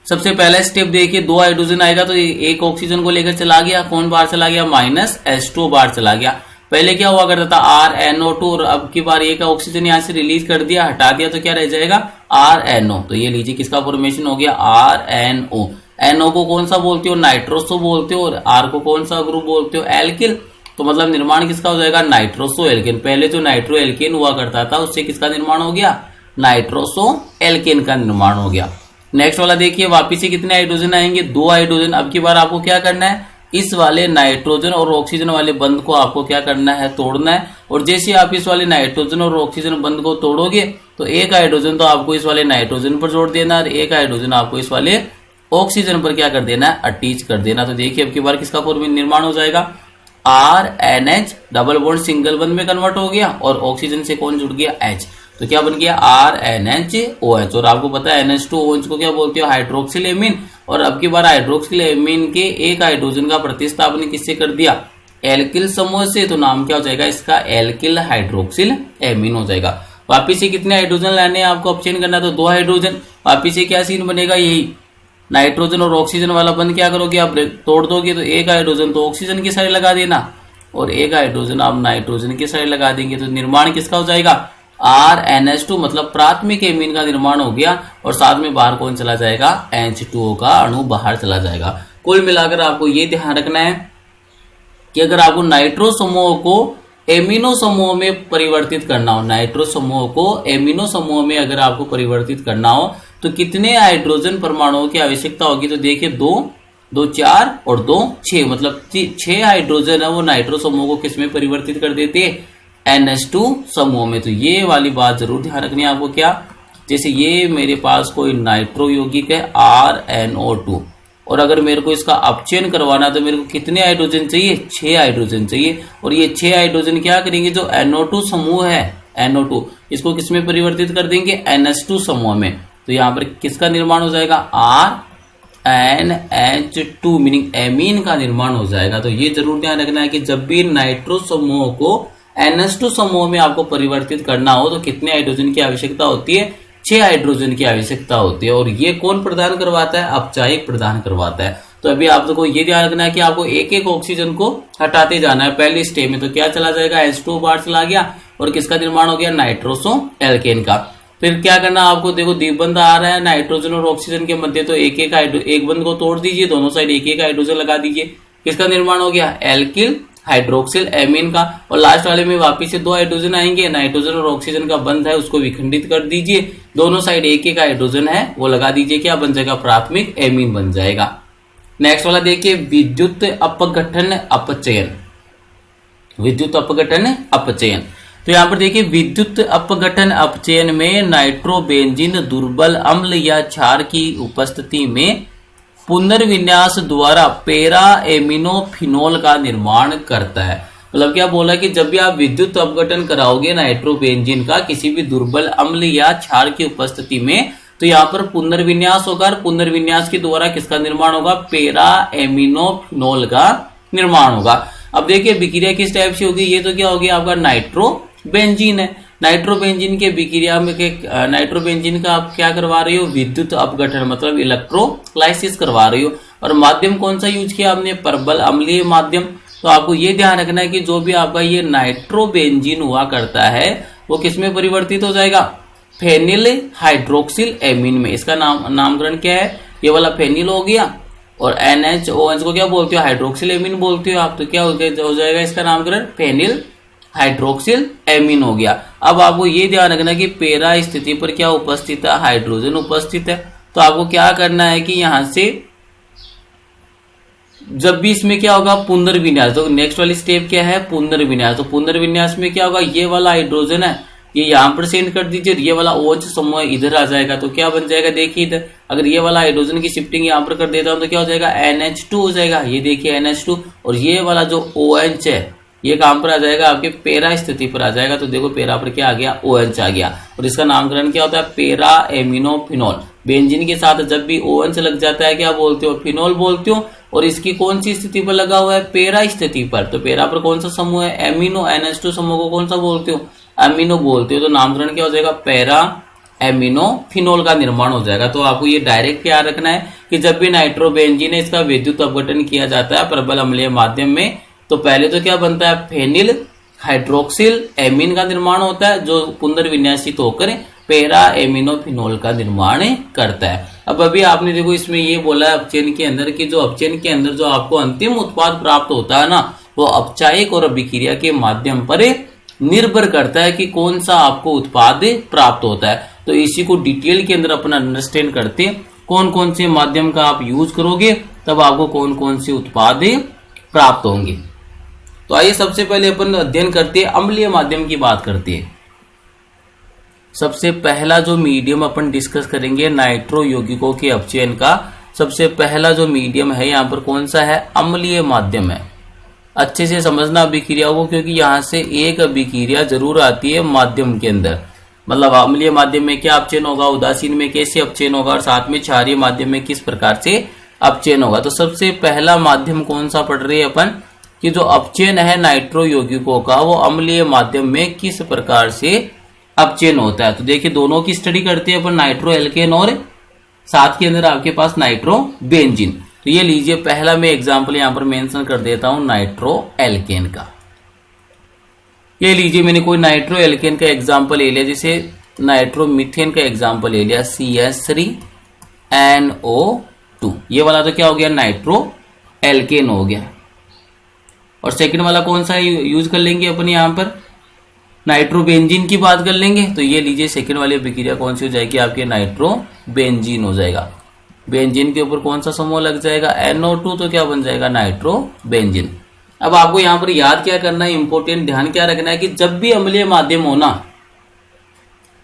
सबसे पहला स्टेप देखिए, 2 हाइड्रोजन आएगा तो एक ऑक्सीजन को लेकर चला गया, कौन बाहर चला गया, -H2 बाहर चला गया। पहले क्या हुआ करता था, RNO2, और अब की बार एक ऑक्सीजन यहां से रिलीज कर दिया, हटा दिया, तो क्या रह जाएगा, RNO। तो ये लीजिए किसका फॉर्मेशन हो गया, RNO। NO को कौन सा बोलते हो, नाइट्रोसो बोलते हो, और R को कौन सा ग्रुप बोलते हो, एल्किल। तो मतलब निर्माण किसका हो जाएगा, नाइट्रोसो एल्केन। पहले जो नाइट्रो एल्केन हुआ करता था उससे किसका निर्माण हो गया, नाइट्रोसो एल्केन का निर्माण हो गया। नेक्स्ट वाला देखिए, वापिस से कितने हाइड्रोजन आएंगे, 2 हाइड्रोजन। अब की बार आपको क्या करना है, इस वाले नाइट्रोजन और ऑक्सीजन वाले बंध को आपको क्या करना है, तोड़ना है। और जैसे आप इस वाले नाइट्रोजन और ऑक्सीजन बंध को तोड़ोगे तो एक हाइड्रोजन तो आपको इस वाले नाइट्रोजन पर जोड़ देना, और एक हाइड्रोजन आपको इस वाले ऑक्सीजन पर क्या कर देना है, अटैच कर देना। तो देखिए अब की बार किसका फॉर्मेशन निर्माण हो जाएगा, RNH, डबल बॉन्ड सिंगल बंध में कन्वर्ट हो गया, और ऑक्सीजन से कौन जुड़ गया, H। तो क्या बन गया, RNHOH। और आपको पता है NH2OH को क्या बोलते हो, हाइड्रोक्सिल एमीन। और अब की बार हाइड्रोक्सिल एमीन के एक हाइड्रोजन का प्रतिस्थापन किससे कर दिया, एल्किल समूह से। तो नाम क्या हो जाएगा इसका, एल्किल हाइड्रोक्सिल एमीन हो जाएगा। वापिस से कितने हाइड्रोजन लाने हैं आपको, अपचयन करना, तो 2 हाइड्रोजन। वापिस से क्या सीन बनेगा, यही नाइट्रोजन और ऑक्सीजन वाला बंध क्या करोगे, आप तोड़ दोगे, तो एक हाइड्रोजन तो ऑक्सीजन की साइड लगा देना, और एक हाइड्रोजन आप नाइट्रोजन की साइड लगा देंगे। तो निर्माण किसका हो जाएगा, RNH2, मतलब प्राथमिक एमीन का निर्माण हो गया, और साथ में बाहर कौन चला जाएगा, H2O का अणु बाहर चला जाएगा। कुल मिलाकर आपको ये ध्यान रखना है कि अगर आपको नाइट्रो समूह को एमिनो समूह में परिवर्तित करना हो, नाइट्रो समूह को एमिनो समूह में अगर आपको परिवर्तित करना हो तो कितने हाइड्रोजन परमाणुओं की आवश्यकता होगी। तो देखिए 2, 2 4 और 2 6, मतलब 6 हाइड्रोजन है वो नाइट्रो समूह को किसमें परिवर्तित कर देते हैं, NH2 समूह में। तो ये वाली बात जरूर ध्यान रखनी है आपको। क्या, जैसे ये मेरे पास कोई नाइट्रो यौगिक है RNO2, और अगर मेरे को इसका अपचयन करवाना तो मेरे को कितने हाइड्रोजन चाहिए, 6 हाइड्रोजन चाहिए। और ये 6 हाइड्रोजन क्या करेंगे, जो NO2 समूह है, NO2, इसको किसमें परिवर्तित कर देंगे, NH2 समूह में। तो यहाँ पर किसका निर्माण हो जाएगा, RNH2 मीनिंग एमीन का निर्माण हो जाएगा। तो ये जरूर ध्यान रखना है कि जब भी नाइट्रो समूह को NH2 समूह में आपको परिवर्तित करना हो तो कितने हाइड्रोजन की आवश्यकता होती है, 6 हाइड्रोजन की आवश्यकता होती है। और ये कौन प्रदान करवाता है, अपचायक प्रदान करवाता है। तो अभी आप लोगों को ये ध्यान रखना है कि आपको एक एक ऑक्सीजन को हटाते जाना है पहले स्टेप में। तो क्या चला जाएगा, H2 बाहर चला गया और किसका निर्माण हो गया, नाइट्रोसो एल्केन का। फिर क्या करना आपको, देखो द्विबंध आ रहा है नाइट्रोजन और ऑक्सीजन के मध्य, तो एक बंध को तोड़ दीजिए, दोनों साइड एक एक हाइड्रोजन लगा दीजिए। किसका निर्माण हो गया, एल्किल हाइड्रोक्सिल एमीन का। और लास्ट वाले में वापिस से 2 हाइड्रोजन आएंगे, नाइट्रोजन और ऑक्सीजन का बंध है उसको विखंडित कर दीजिए, दोनों साइड एक एक हाइड्रोजन है वो लगा दीजिए, क्या बन जाएगा, प्राथमिक एमीन बन जाएगा। नेक्स्ट वाला देखिए, विद्युत अपघटन अपचयन। विद्युत अपघटन अपचयन, तो यहां पर देखिए विद्युत अपघटन अपचयन में नाइट्रोबेंजीन दुर्बल अम्ल या क्षार की उपस्थिति में पुनर्विन्यास द्वारा पेरा एमिनोफिनोल का निर्माण करता है। मतलब क्या बोला कि जब भी आप विद्युत अपघटन कराओगे नाइट्रोबेंजीन का किसी भी दुर्बल अम्ल या क्षार की उपस्थिति में, तो यहाँ पर पुनर्विन्यास होगा और पुनर्विन्यास के द्वारा किसका निर्माण होगा, पेरा एमिनोफिनोल का निर्माण होगा। अब देखिए विक्रिया किस टाइप से होगी, ये तो क्या होगी आपका नाइट्रोबेंजीन है। नाइट्रोबेंजीन के विक्रिया में नाइट्रोबेंजीन का आप क्या करवा रही हो, विद्युत अपघटन मतलब इलेक्ट्रोलाइसिस करवा रही हो। और माध्यम कौन सा यूज किया आपने, प्रबल अम्लीय माध्यम। तो आपको ये ध्यान रखना है कि जो भी आपका ये नाइट्रोबेंजीन हुआ करता है वो किसमें परिवर्तित हो जाएगा, फेनिल हाइड्रोक्सिल एमीन में। इसका नामकरण क्या है, ये वाला फेनिल हो गया और NHOH को क्या बोलते हो, हाइड्रोक्सिल एमीन बोलते हो आप। तो क्या हो जाएगा इसका नामकरण, फेनिल हाइड्रोक्सिल एमीन हो गया। अब आपको ये ध्यान रखना कि पेरा स्थिति पर क्या उपस्थित है, हाइड्रोजन उपस्थित है। तो आपको क्या करना है कि यहां से जब भी इसमें क्या होगा, पुनर्विन्यास। तो नेक्स्ट वाली स्टेप क्या है, पुनर्विन्यास। तो पुनर्विन्यास में क्या होगा, ये वाला हाइड्रोजन है ये यहां पर सेंड कर दीजिए, ये वाला OH समूह इधर आ जाएगा। तो क्या बन जाएगा, देखिए इधर अगर ये वाला हाइड्रोजन की शिफ्टिंग यहां पर कर देता हूं तो क्या हो जाएगा, NH2 हो जाएगा। ये देखिए NH2 और ये वाला जो OH है ये कहां पर आ जाएगा, आपके पेरा स्थिति पर आ जाएगा। तो देखो पेरा पर क्या आ गया, OH आ गया। और इसका नामकरण क्या होता है, पेरा एमिनोफिनोल। बेंजीन के साथ जब भी OH लग जाता है क्या बोलते हो, फिनोल बोलते हो। और इसकी कौन सी स्थिति पर लगा हुआ है, पेरा स्थिति पर। तो पेरा पर कौन सा समूह है, एमिनो। NH2 समूह को कौन सा बोलते हो, एमिनो बोलते हो। तो नामकरण क्या हो जाएगा, पेरा एमिनोफिनोल का निर्माण हो जाएगा। तो आपको ये डायरेक्ट याद रखना है कि जब भी नाइट्रोबेंजीन है इसका विद्युत अपघटन किया जाता है प्रबल अम्लीय माध्यम में, तो पहले तो क्या बनता है, फेनिल हाइड्रोक्सिल एमीन का निर्माण होता है जो पुनर्विन्यासित होकर पेरा एमिनोफिनोल का निर्माण करता है। अब अभी आपने देखो इसमें ये बोला है अपचयन के अंदर कि जो अपचयन के अंदर जो आपको अंतिम उत्पाद प्राप्त होता है ना, वो अपचायक और अभिक्रिया के माध्यम पर निर्भर करता है कि कौन सा आपको उत्पाद प्राप्त होता है। तो इसी को डिटेल के अंदर अपना अंडरस्टैंड करते हैं, कौन कौन से माध्यम का आप यूज करोगे तब आपको कौन कौन से उत्पाद प्राप्त होंगे। तो आइए सबसे पहले अपन अध्ययन करते हैं, अम्लीय माध्यम की बात करते हैं। सबसे पहला जो मीडियम अपन डिस्कस करेंगे नाइट्रो यौगिकों के अपचयन का, सबसे पहला जो मीडियम है यहाँ पर कौन सा है, अम्लीय माध्यम है। अच्छे से समझना अभिक्रिया को, क्योंकि यहाँ से एक अभिक्रिया जरूर आती है माध्यम के अंदर। मतलब अम्लीय माध्यम में क्या अपचयन होगा, उदासीन में कैसे अपचयन होगा, और साथ में क्षारीय माध्यम में किस प्रकार से अपचयन होगा। तो सबसे पहला माध्यम कौन सा पढ़ रहे हैं अपन, कि जो अपचयन है नाइट्रो यौगिकों का वो अम्लीय माध्यम में किस प्रकार से अपचयन होता है। तो देखिए दोनों की स्टडी करते हैं अपन, नाइट्रो एल्केन और साथ के अंदर आपके पास नाइट्रो बेंजीन। तो ये लीजिए पहला मैं एग्जांपल यहां पर मेंशन कर देता हूं नाइट्रो एल्केन का। ये लीजिए मैंने कोई नाइट्रो एल्केन का एग्जांपल ले लिया, जैसे नाइट्रो मीथेन का एग्जांपल ले लिया CH3NO2। ये वाला तो क्या हो गया, नाइट्रो एल्केन हो गया। और सेकंड वाला कौन सा यूज कर लेंगे अपन, यहां पर नाइट्रोबेंजीन की बात कर लेंगे। तो ये लीजिए सेकंड वाली अभिक्रिया कौन सी हो जाएगी, आपके नाइट्रोबेंजीन हो जाएगा। बेंजीन के ऊपर कौन सा समूह लग जाएगा, NO2, तो क्या बन जाएगा, नाइट्रोबेंजीन। अब आपको यहां पर याद क्या करना है, इंपॉर्टेंट ध्यान क्या रखना है कि जब भी अम्लीय माध्यम हो ना,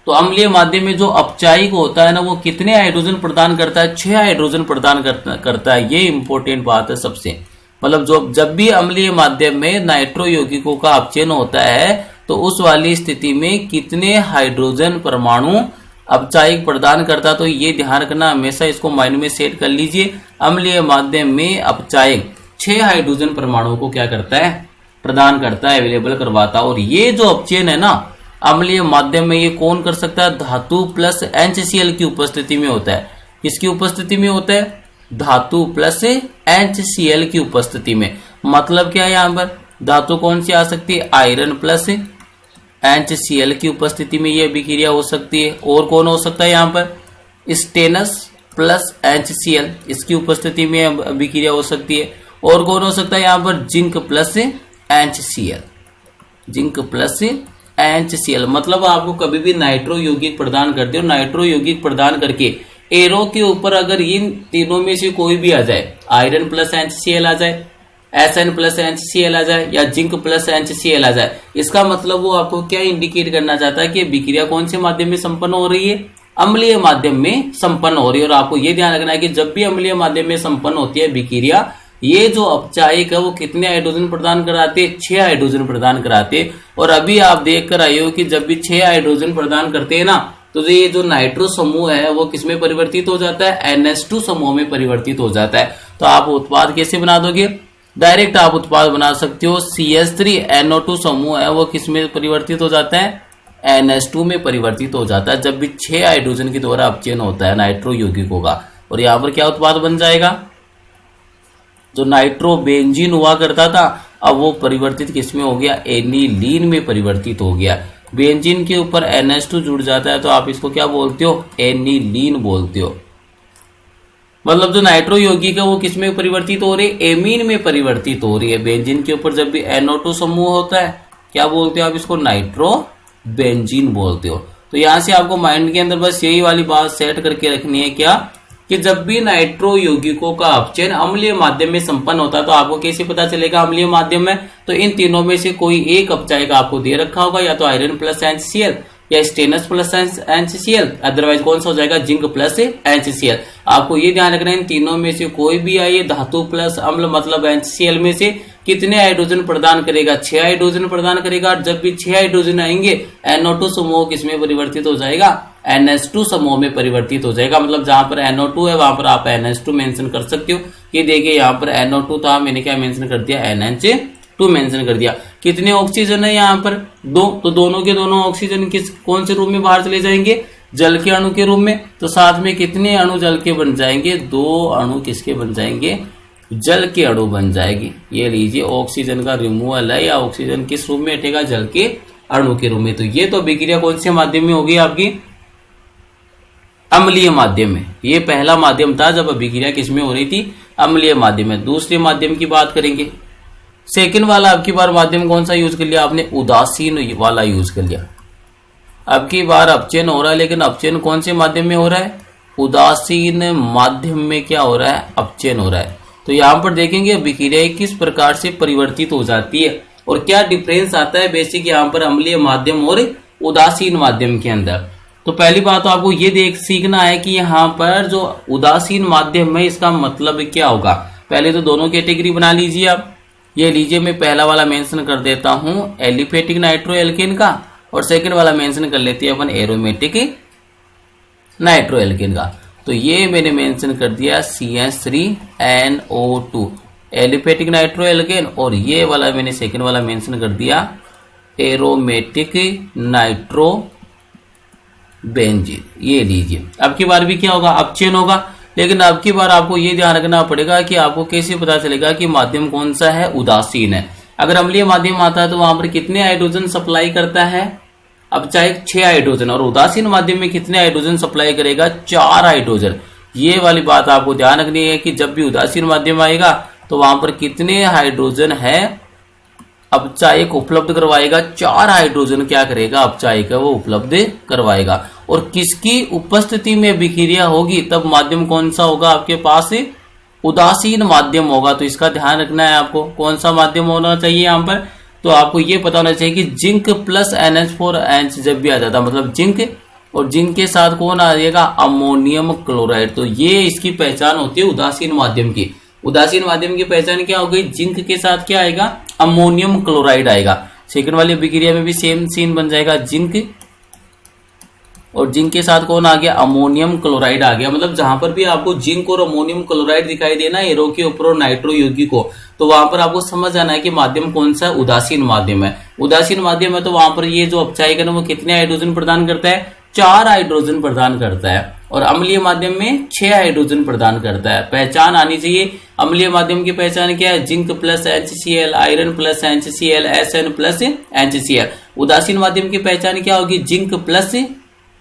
तो अम्लीय माध्यम में जो अपचायक होता है ना वो कितने हाइड्रोजन प्रदान करता है, 6 हाइड्रोजन प्रदान करता है। ये इंपॉर्टेंट बात है सबसे। मतलब जब भी अम्लीय माध्यम में नाइट्रो यौगिकों का अपचयन होता है तो उस वाली स्थिति में कितने हाइड्रोजन परमाणु अपचायक प्रदान करता, तो ये ध्यान रखना, हमेशा इसको माइंड में सेट कर लीजिए। अम्लीय माध्यम में अपचायक 6 हाइड्रोजन परमाणुओं को क्या करता है, प्रदान करता है, अवेलेबल करवाता है। और ये जो अपचयन है ना अम्लीय माध्यम में, ये कौन कर सकता है, धातु प्लस NaCl की उपस्थिति में होता है। किसकी उपस्थिति में होता है, धातु प्लस NaCl की उपस्थिति में। मतलब क्या है, यहाँ पर धातु कौन सी आ सकती है, आयरन प्लस NaCl की उपस्थिति में यह अभिक्रिया हो सकती है। और कौन हो सकता है, यहाँ पर स्टेनस प्लस NaCl, इसकी उपस्थिति में अभिक्रिया हो सकती है। और कौन हो सकता है, यहाँ पर zinc plus NaCl, zinc plus NaCl। मतलब आपको कभी भी नाइट्रो यौगिक प्रदान करते हो, नाइट्रो यौगिक प्रदान करके एरो के ऊपर अगर इन तीनों में से कोई भी आ जाए, आयरन प्लस NaCl आ जाए, Sn प्लस NaCl आ जाए, या जिंक प्लस NaCl आ जाए, इसका मतलब वो आपको क्या इंडिकेट करना चाहता है कि विक्रिया कौन से माध्यम में संपन्न हो रही है, अम्लीय माध्यम में संपन्न हो रही है। और आपको ये ध्यान रखना है कि जब भी अम्लीय माध्यम में संपन्न होती है विक्रिया, ये जो अपचायक है वो कितने हाइड्रोजन प्रदान कराते हैं, 6 हाइड्रोजन प्रदान कराते हैं। और अभी आप देख कर आए हो कि जब भी 6 हाइड्रोजन प्रदान करते हैं ना, तो ये जो नाइट्रो समूह है वो किसमें परिवर्तित हो जाता है, NH2 समूह में परिवर्तित हो जाता है। तो आप उत्पाद कैसे बना दोगे, डायरेक्ट आप उत्पाद बना सकते हो। CH3NO2 समूह है वो किसमें परिवर्तित हो जाता है, NH2 में परिवर्तित हो जाता है, जब भी 6 हाइड्रोजन के द्वारा अपचयन होता है नाइट्रो यौगिकों का। और यहाँ पर क्या उत्पाद बन जाएगा, जो नाइट्रो बेंजीन हुआ करता था अब वो परिवर्तित किसमें हो गया, एनिलीन में परिवर्तित हो गया। बेंजीन के ऊपर NH2 जुड़ जाता है तो आप इसको क्या बोलते हो, एनिलीन बोलते हो। मतलब जो नाइट्रो यौगिक है वो किसमें परिवर्तित हो रही है, एमीन में परिवर्तित हो रही है। बेंजीन के ऊपर जब भी NO2 समूह होता है क्या बोलते हो आप इसको, नाइट्रो बेंजीन बोलते हो। तो यहां से आपको माइंड के अंदर बस यही वाली बात सेट करके रखनी है क्या, कि जब भी नाइट्रो यौगिकों का अपचयन अम्लीय माध्यम में संपन्न होता है तो आपको कैसे पता चलेगा अम्लीय माध्यम में, तो इन तीनों में से कोई एक अपचायक आपको दे रखा होगा, या तो आयरन प्लस NaCl या स्टेनस प्लस NaCl, अदरवाइज कौन सा हो जाएगा, जिंक प्लस NaCl। आपको ये ध्यान रखना है इन तीनों में से कोई भी आइए धातु प्लस अम्ल मतलब NaCl में से कितने हाइड्रोजन प्रदान करेगा, 6 हाइड्रोजन प्रदान करेगा। और जब भी 6 हाइड्रोजन आएंगे NO2 समूह किसमें परिवर्तित हो जाएगा, NH2 समूह में परिवर्तित हो जाएगा। मतलब जहां पर NO2 है वहां पर आप NH2 मेंशन कर सकते हो। ये देखिए यहाँ पर NO2 था, मैंने क्या मेंशन कर दिया, NH2 मेंशन कर दिया। कितने ऑक्सीजन है यहाँ पर, 2, तो दोनों के दोनों ऑक्सीजन किस कौन से रूप में बाहर चले जाएंगे, जल के अणु के रूप में। तो साथ में कितने अणु जल के बन जाएंगे, 2 अणु किसके बन जाएंगे, जल के अणु बन जाएगी। ये लीजिए ऑक्सीजन का रिमूवल है, या ऑक्सीजन किस रूप में हटेगा, जल के अणु के रूप में। तो ये तो अभिक्रिया कौन से माध्यम में होगी आपकी, अम्लीय माध्यम में। ये पहला माध्यम था जब अभिक्रिया किसमें हो रही थी, अम्लीय माध्यम में। दूसरे माध्यम की बात करेंगे, सेकंड वाला अब की बार माध्यम कौन सा यूज कर लिया आपने, उदासीन वाला यूज कर लिया। अब की बार अपचयन हो रहा है, लेकिन अपचयन कौन से माध्यम में हो रहा है, उदासीन माध्यम में क्या हो रहा है, अपचयन हो रहा है। तो यहाँ पर देखेंगे अभिक्रिया किस प्रकार से परिवर्तित हो जाती है और क्या डिफरेंस आता है बेसिक यहाँ पर अम्लीय माध्यम और उदासीन माध्यम के अंदर। तो पहली बात तो आपको ये देख सीखना है कि यहाँ पर जो उदासीन माध्यम है इसका मतलब क्या होगा। पहले तो दोनों कैटेगरी बना लीजिए आप। ये लीजिए मैं पहला वाला मेंशन कर देता हूं एलिफेटिक नाइट्रो एल्केन का, और सेकंड वाला मेंशन कर लेते हैं अपन एरोमेटिक नाइट्रो एल्केन का। तो ये मैंने मेंशन कर दिया CH3NO2 एलिफेटिक नाइट्रो एल्केन, और ये वाला मैंने सेकंड वाला मेंशन कर दिया एरोमेटिक नाइट्रो बेंजीन। ये लीजिए अब की बार भी क्या होगा, अपचयन होगा। लेकिन अब की बार आपको ये ध्यान रखना पड़ेगा कि आपको कैसे पता चलेगा कि माध्यम कौन सा है, उदासीन है। अगर अम्लीय माध्यम आता है तो वहां पर कितने हाइड्रोजन सप्लाई करता है, अब चाहे 6 हाइड्रोजन, और उदासीन माध्यम में कितने हाइड्रोजन सप्लाई करेगा, 4 हाइड्रोजन। ये वाली बात आपको ध्यान रखनी है कि जब भी उदासीन माध्यम आएगा तो वहां पर कितने हाइड्रोजन है अपचायक उपलब्ध करवाएगा, 4 हाइड्रोजन क्या करेगा, अपचायक है वो उपलब्ध करवाएगा। और किसकी उपस्थिति में अभिक्रिया होगी तब माध्यम कौन सा होगा आपके पास, उदासीन माध्यम होगा। तो इसका ध्यान रखना है आपको, कौन सा माध्यम होना चाहिए यहाँ पर। तो आपको ये पता होना चाहिए कि जिंक प्लस NH4 जब भी आ जाता मतलब जिंक, और जिंक के साथ कौन आ जाएगा, अमोनियम क्लोराइड। तो ये इसकी पहचान होती है उदासीन माध्यम की। उदासीन माध्यम की पहचान क्या हो गई, जिंक के साथ क्या आएगा, अमोनियम क्लोराइड आएगा। सेकंड वाली अभिक्रिया में भी सेम सीन बन जाएगा, जिंक और जिंक के साथ कौन आ गया, अमोनियम क्लोराइड आ गया। मतलब जहां पर भी आपको जिंक और अमोनियम क्लोराइड दिखाई देना एरो के ऊपर और नाइट्रो यौगिक को, तो वहां पर आपको समझ आना है कि माध्यम कौन सा है, उदासीन माध्यम है। उदासीन माध्यम है तो वहां पर ये जो अपचायक है वो कितने हाइड्रोजन प्रदान करता है, 4 हाइड्रोजन प्रदान करता है। और अम्लीय माध्यम में 6 हाइड्रोजन प्रदान करता है। पहचान आनी चाहिए, अम्लीय माध्यम की पहचान क्या है, zinc plus HCl, iron plus HCl, SN plus HCl। उदासीन माध्यम की पहचान क्या होगी, जिंक प्लस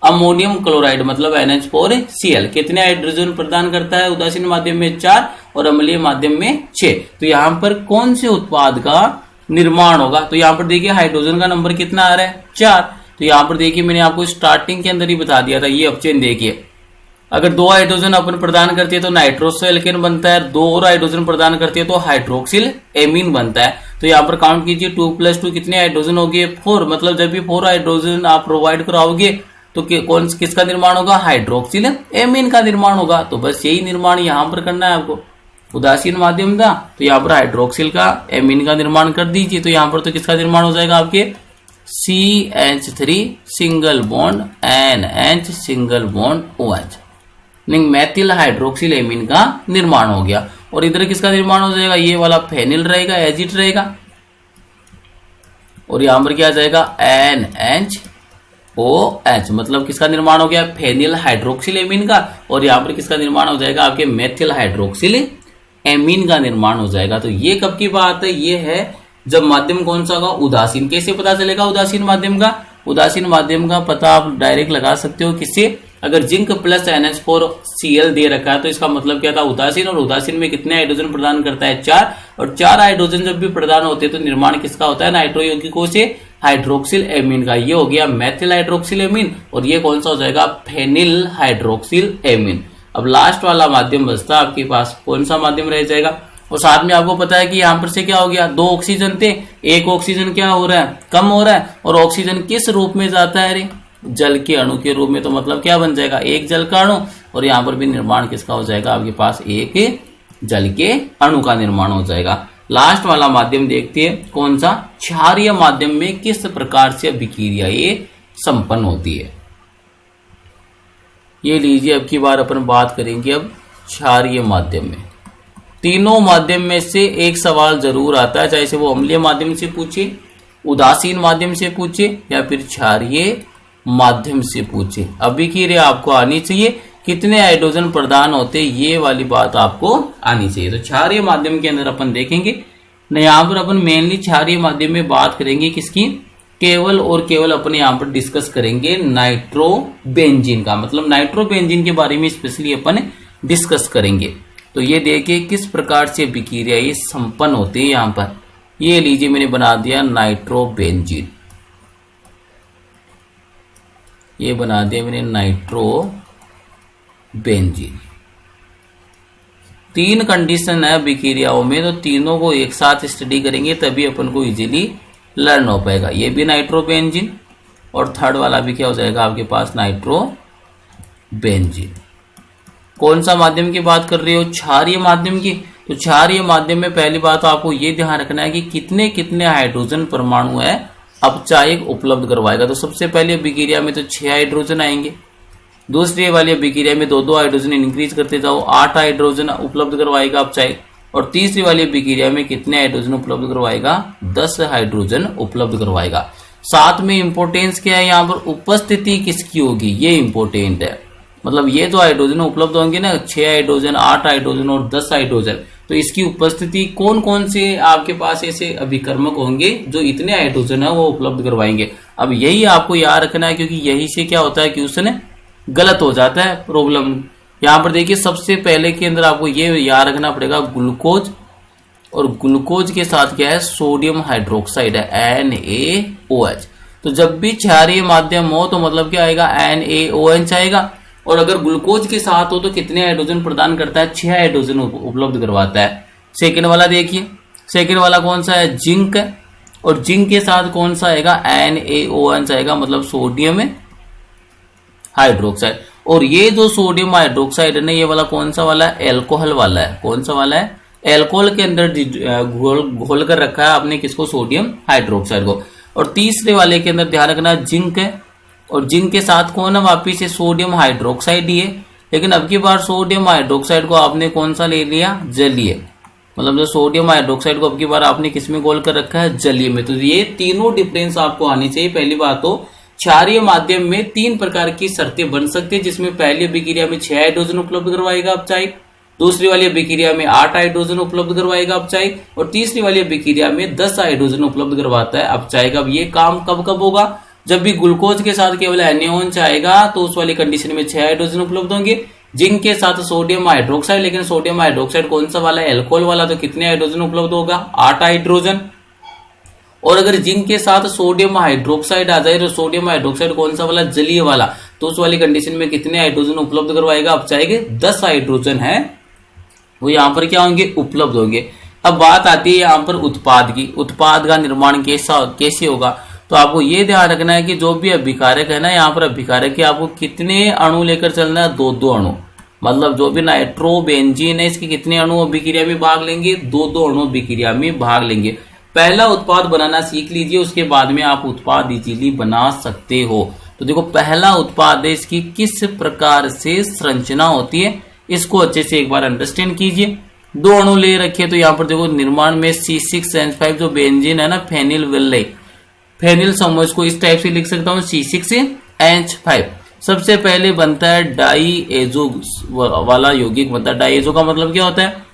अमोनियम क्लोराइड मतलब NH4Cl। कितने हाइड्रोजन प्रदान करता है, उदासीन माध्यम में 4 और अम्लीय माध्यम में 6। तो यहाँ पर कौन से उत्पाद का निर्माण होगा, तो यहाँ पर देखिए हाइड्रोजन का नंबर कितना आ रहा है, 4। तो यहाँ पर देखिए मैंने आपको स्टार्टिंग के अंदर ही बता दिया था, ये ऑप्शन देखिए, अगर 2 हाइड्रोजन अपन प्रदान करती है तो नाइट्रोसो एल्केन बनता है, 2 और हाइड्रोजन प्रदान करती है तो हाइड्रोक्सिल एमीन बनता है। तो यहाँ पर काउंट कीजिए, 2 + 2 कितने हाइड्रोजन हो गए, 4। मतलब जब भी 4 हाइड्रोजन आप प्रोवाइड कराओगे तो किसका निर्माण होगा, हाइड्रोक्सिल एमीन का निर्माण होगा। तो बस यही निर्माण यहाँ पर करना है आपको। उदासीन माध्यम था तो यहाँ पर हाइड्रोक्सिल का एमीन का निर्माण कर दीजिए। तो यहाँ पर तो किसका निर्माण हो जाएगा, आपके CH3 single bond NH single bond OH, Maithil hydroxyl amine का निर्माण हो गया। और इधर किसका निर्माण हो जाएगा, ये वाला फेनिल रहेगा, एजिड रहेगा। और यहां पर क्या आ जाएगा, NHOH, मतलब किसका निर्माण हो गया, फेनिल हाइड्रोक्सिल एमीन का। और यहां पर किसका निर्माण हो जाएगा, आपके मेथिल हाइड्रोक्सिल एमीन का निर्माण हो जाएगा। तो ये कब की बात है, ये है जब माध्यम कौन सा होगा, उदासीन। कैसे पता चलेगा उदासीन माध्यम का, उदासीन माध्यम का पता आप डायरेक्ट लगा सकते हो किससे, अगर जिंक प्लस NH4Cl दे रखा है तो इसका मतलब क्या था, उदासीन। और उदासीन में कितने हाइड्रोजन प्रदान करता है, 4। और 4 हाइड्रोजन जब भी प्रदान होते हैं तो निर्माण किसका होता है, नाइट्रो यौगिकों से हाइड्रोक्सिल एमीन का। ये हो गया मेथिल हाइड्रोक्सिल एमीन और ये कौन सा हो जाएगा, फेनिल हाइड्रोक्सिल एमीन। अब लास्ट वाला माध्यम बचता है आपके पास, कौन सा माध्यम रह जाएगा। और साथ में आपको पता है कि यहां पर से क्या हो गया, 2 ऑक्सीजन थे, एक ऑक्सीजन क्या हो रहा है, कम हो रहा है। और ऑक्सीजन किस रूप में जाता है, रे जल के अणु के रूप में। तो मतलब क्या बन जाएगा, एक जल का अणु। और यहां पर भी निर्माण किसका हो जाएगा, आपके पास एक जल के अणु का निर्माण हो जाएगा। लास्ट वाला माध्यम देखते हैं कौन सा, क्षारीय माध्यम में किस प्रकार से अभिक्रिया ये संपन्न होती है। ये लीजिए, अब की बार अपन बात करेंगे अब क्षारीय माध्यम में। तीनों माध्यम में से एक सवाल जरूर आता है, चाहे से वो अम्लीय माध्यम से पूछे, उदासीन माध्यम से पूछे या फिर क्षारीय माध्यम से पूछे। अभिक्रिया आपको आनी चाहिए, कितने हाइड्रोजन प्रदान होते, ये वाली बात आपको आनी चाहिए। तो क्षारीय माध्यम के अंदर अपन देखेंगे, यहाँ पर अपन मेनली क्षारीय माध्यम में बात करेंगे किसकी, केवल और केवल अपन यहाँ पर डिस्कस करेंगे नाइट्रोबेंजीन का। मतलब नाइट्रोबेंजीन के बारे में स्पेशली अपन डिस्कस करेंगे। तो ये देखिए किस प्रकार से अभिक्रिया ये संपन्न होती है। यहाँ पर ये लीजिए मैंने बना दिया नाइट्रोबेंजीन, ये बना दिया मैंने नाइट्रोबेंजीन। 3 कंडीशन है अभिक्रियाओं में, तो तीनों को एक साथ स्टडी करेंगे तभी अपन को इजीली लर्न हो पाएगा। ये भी नाइट्रोबेंजीन और थर्ड वाला भी क्या हो जाएगा आपके पास, नाइट्रोबेंजीन। कौन सा माध्यम की बात कर रहे हो, क्षारीय माध्यम की। तो क्षारीय माध्यम में पहली बात आपको ये ध्यान रखना है कि कितने कितने हाइड्रोजन परमाणु है अपचायक उपलब्ध करवाएगा। तो सबसे पहले अभिक्रिया में तो 6 हाइड्रोजन आएंगे, दूसरी वाली अभिक्रिया में 2-2 हाइड्रोजन इंक्रीज करते जाओ, 8 हाइड्रोजन उपलब्ध करवाएगा अपचायक। और तीसरी वाली अभिक्रिया में कितने हाइड्रोजन उपलब्ध करवाएगा, 10 हाइड्रोजन उपलब्ध करवाएगा। साथ में इंपोर्टेंस क्या है, यहाँ पर उपस्थिति किसकी होगी, ये इंपोर्टेंट है। मतलब ये जो हाइड्रोजन उपलब्ध होंगे ना, 6 हाइड्रोजन, 8 हाइड्रोजन और 10 हाइड्रोजन, तो इसकी उपस्थिति कौन कौन से आपके पास ऐसे अभिकर्मक होंगे जो इतने हाइड्रोजन है वो उपलब्ध करवाएंगे। अब यही आपको याद रखना है, क्योंकि यही से क्या होता है क्वेश्चन गलत हो जाता है, प्रॉब्लम। यहाँ पर देखिए सबसे पहले के अंदर आपको ये याद रखना पड़ेगा ग्लूकोज, और ग्लूकोज के साथ क्या है, सोडियम हाइड्रोक्साइड है NaOH। तो जब भी क्षारीय माध्यम हो तो मतलब क्या आएगा, NaOH आएगा। और अगर ग्लूकोज के साथ हो तो कितने हाइड्रोजन प्रदान करता है, 6 हाइड्रोजन उपलब्ध करवाता है। सेकेंड वाला देखिए, सेकेंड वाला कौन सा है, जिंक, और जिंक के साथ कौन सा आएगा, NaOH आएगा, मतलब सोडियम हाइड्रोक्साइड। और ये जो सोडियम हाइड्रोक्साइड है ना, ये वाला कौन सा वाला है, एल्कोहल वाला है। कौन सा वाला है, एल्कोहल के अंदर घोल कर रखा है आपने किसको, सोडियम हाइड्रोक्साइड को। और तीसरे वाले के अंदर ध्यान रखना जिंक है, और जिंक के साथ कौन है वापिस से सोडियम हाइड्रोक्साइड ही है, लेकिन अब की बार सोडियम हाइड्रोक्साइड को आपने कौन सा ले लिया, जलीय, मतलब जो सोडियम हाइड्रोक्साइड को अब की बार आपने किसमें घोल कर रखा है, जलीय में। तो ये तीनों डिफरेंस आपको आनी चाहिए। पहली बात तो क्षारीय माध्यम में 3 प्रकार की शर्तें बन सकती है, जिसमें पहली अभिक्रिया में 6 हाइड्रोजन उपलब्ध करवाएगा अपचायक, दूसरी वाली अभिक्रिया में 8 हाइड्रोजन उपलब्ध करवाएगा अपचायक, और तीसरी वाली अभिक्रिया में 10 हाइड्रोजन उपलब्ध करवाता है अपचायक। अब ये काम कब कब होगा, जब भी ग्लूकोज के साथ केवल एनियन चाहेगा तो उस वाली कंडीशन में 6 हाइड्रोजन उपलब्ध होंगे। जिंक के साथ सोडियम हाइड्रोक्साइड, लेकिन सोडियम हाइड्रोक्साइड कौन सा वाला है, एल्कोहल वाला, तो कितने हाइड्रोजन उपलब्ध होगा, 8 हाइड्रोजन। और अगर जिंक के साथ सोडियम हाइड्रोक्साइड आ जाए, तो सोडियम हाइड्रोक्साइड कौन सा वाला, जलीय वाला, तो उस वाली कंडीशन में कितने हाइड्रोजन उपलब्ध करवाएगा अपचायक, 10 हाइड्रोजन है वो यहाँ पर क्या होंगे, उपलब्ध होंगे। अब बात आती है यहाँ पर उत्पाद की, उत्पाद का निर्माण कैसे होगा, तो आपको ये ध्यान रखना है कि जो भी अभिकारक है ना, यहाँ पर अभिकारक के आपको कितने अणु लेकर चलना है, 2-2 अणु, मतलब जो भी नाइट्रोबेंजीन है इसके कितने अणु अभिक्रिया में भाग लेंगे, 2-2 अणु अभिक्रिया में भाग लेंगे। पहला उत्पाद बनाना सीख लीजिए, उसके बाद में आप उत्पाद इजीली बना सकते हो। तो देखो पहला उत्पाद है, इसकी किस प्रकार से संरचना होती है इसको अच्छे से एक बार अंडरस्टैंड कीजिए। 2 अणु ले रखे, तो यहाँ पर देखो निर्माण में C6H5 जो बेंजीन है ना, फेनिल विले, फेनिल समूह को इस टाइप से लिख सकता हूँ C6H5। सबसे पहले बनता है डाईएजो वाला यौगिक बनता है। डाईएजो का मतलब क्या होता है,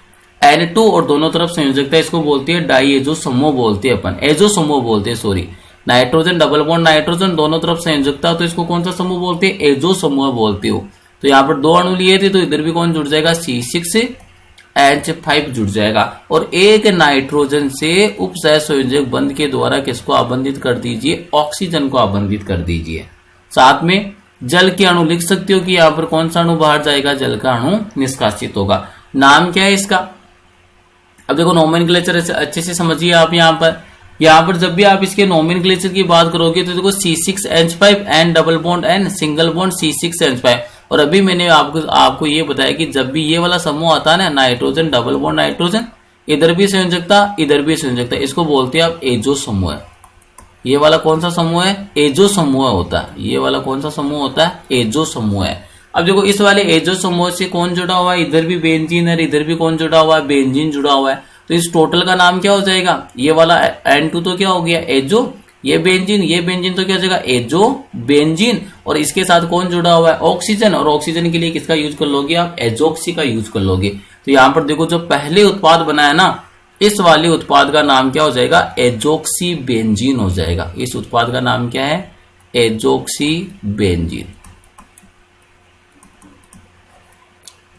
N2 और दोनों तरफ संयोजकता, इसको बोलती है डाईएजो समूह बोलते हैं अपन, एजो समूह बोलते हैं, sorry, nitrogen double bond nitrogen दोनों तरफ संयोजकता, तो इसको कौन सा समूह बोलते हैं, एजो समूह बोलते हो। तो यहाँ पर 2 अणु लिए थे, तो इधर भी कौन जुड़ जाएगा, C6H5 जुड़ जाएगा, और एक नाइट्रोजन से उपसह संयोजक बंध के द्वारा किसको आबंधित कर दीजिए, ऑक्सीजन को आबंधित कर दीजिए। साथ में जल के अणु लिख सकते हो कि यहाँ पर कौन सा अणु बाहर जाएगा, जल का अणु निष्कासित होगा। नाम क्या है इसका, अब देखो नोमेनक्लेचर अच्छे से समझिए आप। यहाँ पर जब भी आप इसके नोमेनक्लेचर की बात करोगे तो देखो C6H5 N double bond N single bond C6H5, और अभी मैंने आपको ये बताया कि जब भी ये वाला समूह आता है ना, नाइट्रोजन डबल बॉन्ड नाइट्रोजन, इधर भी संयोजकता इधर भी संयोजकता, इसको बोलते हैं आप एजो समूह। ये वाला कौन सा समूह है, एजो समूह होता है। ये वाला कौन सा समूह होता है, एजो समूह है। अब देखो इस वाले एजो समूह से कौन जुड़ा हुआ है, इधर भी बेंजीन है, इधर भी कौन जुड़ा हुआ है, बेंजीन जुड़ा हुआ है। तो इस टोटल का नाम क्या हो जाएगा, ये वाला N2 तो क्या हो गया, एजो, ये बेंजीन तो क्या हो जाएगा, एजो बेंजीन, और इसके साथ कौन जुड़ा हुआ है, ऑक्सीजन, और ऑक्सीजन के लिए किसका यूज कर लोगे आप, एजोक्सी का यूज कर लोगे। तो यहाँ पर देखो जो पहले उत्पाद बना है ना, इस वाले उत्पाद का नाम क्या हो जाएगा, एजोक्सी बेंजीन हो जाएगा। इस उत्पाद का नाम क्या है, एजोक्सी बेंजीन,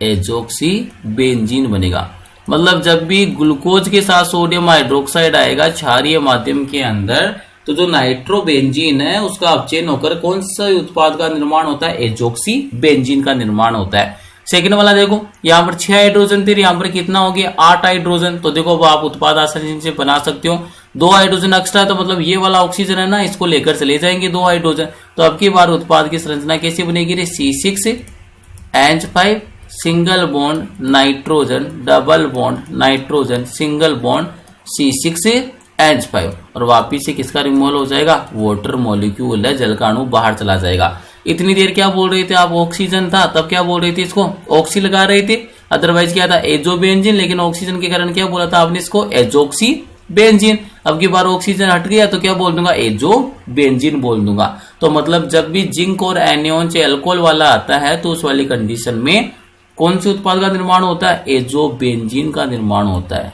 एजोक्सी बेंजीन बनेगा। मतलब जब भी ग्लूकोज के साथ सोडियम हाइड्रोक्साइड आएगा क्षारीय माध्यम के अंदर, तो जो नाइट्रोबेंजीन है उसका अपचयन होकर कौन सा उत्पाद का निर्माण होता है, एजोक्सी बेंजीन का निर्माण होता है। सेकंड वाला देखो, यहाँ पर 6 हाइड्रोजन थे, यहाँ पर कितना हो गया, 8 हाइड्रोजन। तो देखो अब आप उत्पाद आसानी से बना सकते हो। 2 हाइड्रोजन एक्स्ट्रा, तो मतलब ये वाला ऑक्सीजन है ना, इसको लेकर चले जाएंगे 2 हाइड्रोजन। तो अब की बार उत्पाद की संरचना कैसे बनेगी, C6H5 single bond nitrogen double bond nitrogen single bond C6H5, और वापिस से किसका रिमूवल हो जाएगा, वाटर मॉलिक्यूल है, जल का अणु बाहर चला जाएगा। इतनी देर क्या बोल रहे थे आप, ऑक्सीजन था, तब क्या बोल रहे थे, इसको ऑक्सी लगा रहे थे, अदरवाइज क्या था, एजो बेंजीन, लेकिन ऑक्सीजन के कारण क्या बोला था आपने, इसको एजोक्सी बेंजीन। अब की बार ऑक्सीजन हट गया तो क्या बोल दूंगा, एजो बेंजीन बोल दूंगा। तो मतलब जब भी जिंक और एनियन से अल्कोहल वाला आता है, तो उस वाली कंडीशन में कौन से उत्पाद का निर्माण होता है, एजो बेंजीन का निर्माण होता है।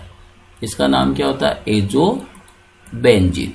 इसका नाम क्या होता है, एजो बेंजीन।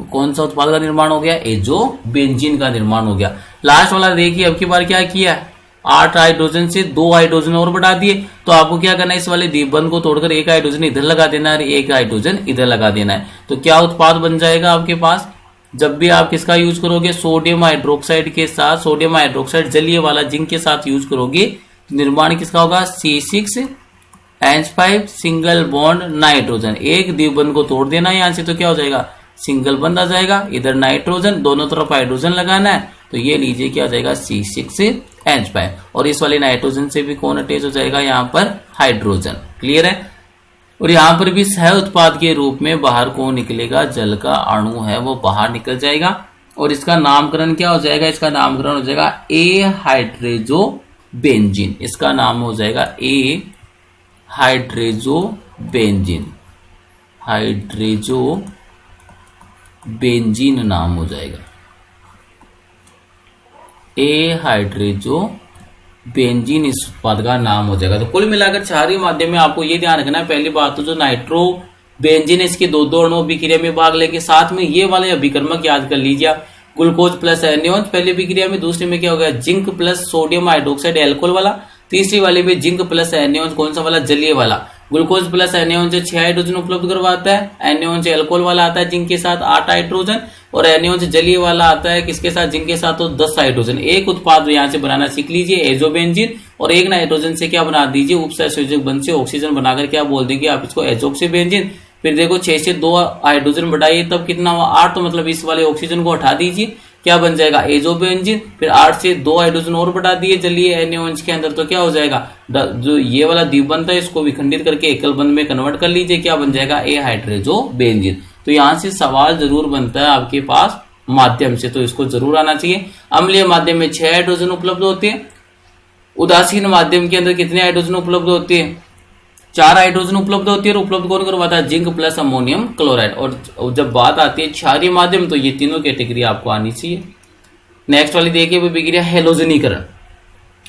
कौन सा उत्पाद का निर्माण हो गया, एजो बेंजीन का निर्माण हो गया। लास्ट वाला देखिए, अब की बार क्या किया, 8 हाइड्रोजन से 2 हाइड्रोजन और बढ़ा दिए। तो आपको क्या करना है, इस वाले द्विबंध को तोड़कर एक हाइड्रोजन इधर लगा देना है, एक हाइड्रोजन इधर लगा देना है। तो क्या उत्पाद बन जाएगा आपके पास, जब भी आप किसका यूज करोगे, सोडियम हाइड्रोक्साइड के साथ, सोडियम हाइड्रोक्साइड जलीय वाला जिंक के साथ यूज करोगे, निर्माण किसका होगा, C6H5 सिंगल बॉन्ड नाइट्रोजन। एक द्विबंध को तोड़ देना है यहां से, तो क्या हो जाएगा, सिंगल बंद आ जाएगा, इधर नाइट्रोजन, दोनों तरफ हाइड्रोजन लगाना है, तो ये लीजिए क्या हो जाएगा, C6H5, और इस वाले नाइट्रोजन से भी कौन अटैच हो जाएगा, यहाँ पर हाइड्रोजन। क्लियर है। और यहाँ पर भी सह उत्पाद के रूप में बाहर कौन निकलेगा, जल का अणु है वो बाहर निकल जाएगा और इसका नामकरण क्या हो जाएगा, इसका नामकरण हो जाएगा ए हाइड्रेजोबेंजीन। इसका नाम हो जाएगा ए हाइड्रेजोबेंजीन, हाइड्रेजोबेंजीन नाम हो जाएगा, ए हाइड्रेजोबेंजीन इस उत्पाद का नाम हो जाएगा। तो कुल मिलाकर क्षारीय माध्यम में आपको ये ध्यान रखना है, पहली बात तो जो नाइट्रो बेंजीन इसके दो अणु अभिक्रिया में भाग लेके, साथ में ये वाले अभिकर्मक याद कर लीजिए, ग्लूकोज प्लस एनियन पहली अभिक्रिया में, दूसरे में क्या हो गया zinc plus sodium hydroxide alcohol वाला, तीसरी वाले में जिंक प्लस एनियन कौन सा वाला, जलीय वाला। ग्लूकोज प्लस एनियन से 6 हाइड्रोजन उपलब्ध करवाता है, एनियन से एल्कोहल वाला आता है जिंक के साथ 8 हाइड्रोजन, और एनियन से जलीय वाला आता है किसके साथ, जिंक के साथ, तो 10 हाइड्रोजन। एक उत्पाद यहाँ से बनाना सीख लीजिए एजोबेंजीन, और एक नाइट्रोजन से क्या बना दीजिए, उपसहसंयोजक बंध से ऑक्सीजन बनाकर क्या बोल देंगे आप इसको, एजोक्सीबेंजीन। फिर देखो 6 से 2 हाइड्रोजन बढ़ाइए तब कितना हुआ 8, तो मतलब इस वाले ऑक्सीजन को हटा दीजिए, क्या बन जाएगा एजोबेंजीन। फिर 8 से 2 हाइड्रोजन और बढ़ा दिए जलीय एनियंस के अंदर, तो क्या हो जाएगा, जो ये वाला द्विबंध है इसको विखंडित करके एकल बंध में कन्वर्ट कर लीजिए, क्या बन जाएगा ए हाइड्रेजोबेंजीन। तो यहां से सवाल जरूर बनता है आपके पास माध्यम से, तो इसको जरूर आना चाहिए। अम्लीय माध्यम में 6 हाइड्रोजन उपलब्ध होते हैं, उदासीन माध्यम के अंदर कितने हाइड्रोजन उपलब्ध होते हैं, 4 हाइड्रोजन उपलब्ध होती है, और उपलब्ध कौन करवाता है, जिंक प्लस अमोनियम क्लोराइड। और जब बात आती है क्षारीय माध्यम तो ये तीनों कैटेगरी आपको आनी चाहिए। नेक्स्ट वाली देखिए विक्रिया हेलोजनीकरण,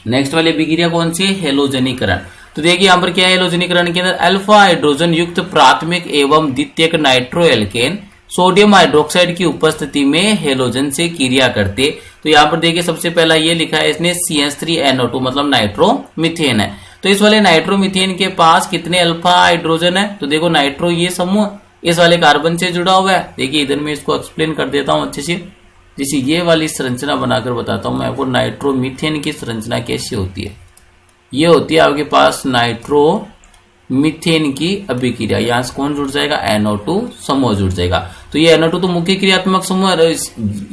नेक्स्ट वाली विक्रिया कौन सी है, हेलोजनीकरण। तो देखिए यहाँ पर क्या है, हेलोजनीकरण के अंदर अल्फा हाइड्रोजन युक्त प्राथमिक एवं द्वितीयक नाइट्रो एल्केन सोडियम हाइड्रोक्साइड की उपस्थिति में हेलोजन से क्रिया करते। तो यहाँ पर देखिए सबसे पहला ये लिखा है इसने CH3NO2 मतलब नाइट्रोमीथेन है। तो इस वाले नाइट्रोमीथेन के पास कितने अल्फा हाइड्रोजन है, तो देखो नाइट्रो ये समूह इस वाले कार्बन से जुड़ा हुआ है। देखिए इधर मैं इसको एक्सप्लेन कर देता हूं अच्छे से, जैसे ये वाली संरचना बनाकर बताता हूं मैं आपको नाइट्रोमीथेन की संरचना कैसे होती है। ये होती है आपके पास नाइट्रोमीथेन की अभिक्रिया, यहाँ से कौन जुड़ जाएगा, NO2 समूह जुड़ जाएगा। तो ये NO2 तो मुख्य क्रियात्मक समूह है,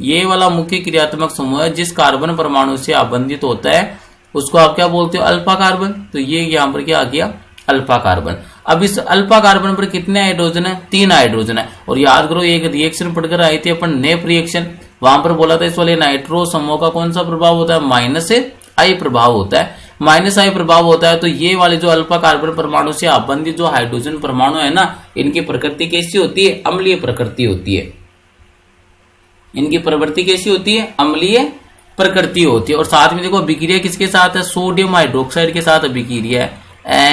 ये वाला मुख्य क्रियात्मक समूह है जिस कार्बन परमाणु से आबंधित होता है उसको आप क्या बोलते हो, अल्फा कार्बन। तो ये यहाँ पर क्या आ गया, अल्फा कार्बन। अब इस अल्फा कार्बन पर कितने हाइड्रोजन है, 3 हाइड्रोजन है। और याद करो एक रिएक्शन पढ़कर आई थी अपन नेप रिएक्शन, वहां पर बोला था इस वाले नाइट्रो समूह का कौन सा प्रभाव होता है, -I प्रभाव होता है, -I प्रभाव होता है। तो ये वाले जो अल्फा कार्बन परमाणु से आबंधित जो हाइड्रोजन परमाणु है ना, इनकी प्रकृति कैसी होती है, अम्लीय प्रकृति होती है। इनकी प्रवृत्ति कैसी होती है, अम्लीय प्रकृति होती है। और साथ में देखो अभिक्रिया किसके साथ है, सोडियम हाइड्रोक्साइड के साथ अभिक्रिया है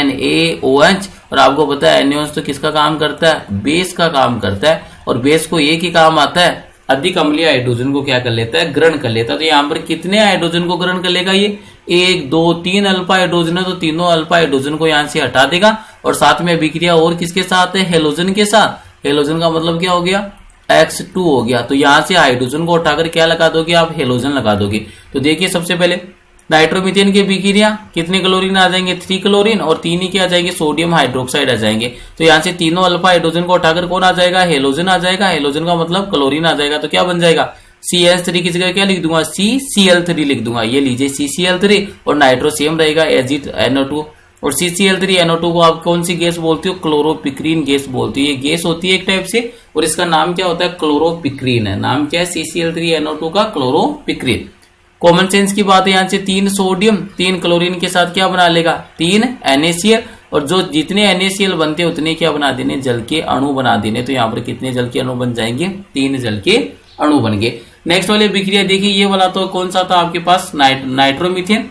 NaOH। और आपको पता है NaOH तो किसका काम करता है, बेस का काम करता है। और बेस को एक ही काम आता है, अधिक अम्लीय हाइड्रोजन को क्या कर लेता है, ग्रहण कर लेता है। तो यहाँ पर कितने हाइड्रोजन को ग्रहण कर लेगा, ये 1 2 3 अल्फा हाइड्रोजन है, तो तीनों अल्फा हाइड्रोजन को यहाँ से हटा देगा। और साथ में अभिक्रिया और किसके साथ है, हेलोजन के साथ। हेलोजन का मतलब क्या हो गया, X2 हो गया। तो यहां से हाइड्रोजन को उठाकर क्या लगा दोगे आप, हेलोजन लगा दोगे। तो देखिए सबसे पहले नाइट्रोमीथेन की अभिक्रिया कितने क्लोरीन आ जाएंगे, 3 क्लोरीन, और 3 ही क्या आ जाएंगे, सोडियम हाइड्रोक्साइड आ जाएंगे। तो यहाँ से तीनों अल्फा हाइड्रोजन को उठाकर कौन आ जाएगा, हेलोजन आ जाएगा। हेलोजन का मतलब क्लोरीन आ जाएगा। तो क्या बन जाएगा, CH3 की जगह क्या लिख दूंगा, CCl3 लिख दूंगा। ये लीजिए CCl3, और नाइट्रो सेम रहेगा एज इट NO2। और CCl3NO2 को आप कौन सी गैस बोलते हो, क्लोरोपिक्रीन गैस बोलते हो। ये गैस होती है एक टाइप से, और इसका नाम क्या होता है, क्लोरोपिक्रीन है। नाम क्या है, CCl3NO2 का क्लोरोपिक्रीन। कॉमन सेंस की बात है, यहाँ से 3 सोडियम 3 क्लोरीन के साथ क्या बना लेगा, 3 NaCl। और जो जितने NaCl बनते हैं उतने क्या बना देने, जल के अणु बना देने। तो यहाँ पर कितने जल के अणु बन जाएंगे, 3 जल के अणु बन गए। नेक्स्ट वाली अभिक्रिया देखिए, ये वाला तो कौन सा था आपके पास, नाइट्रोमीथेन।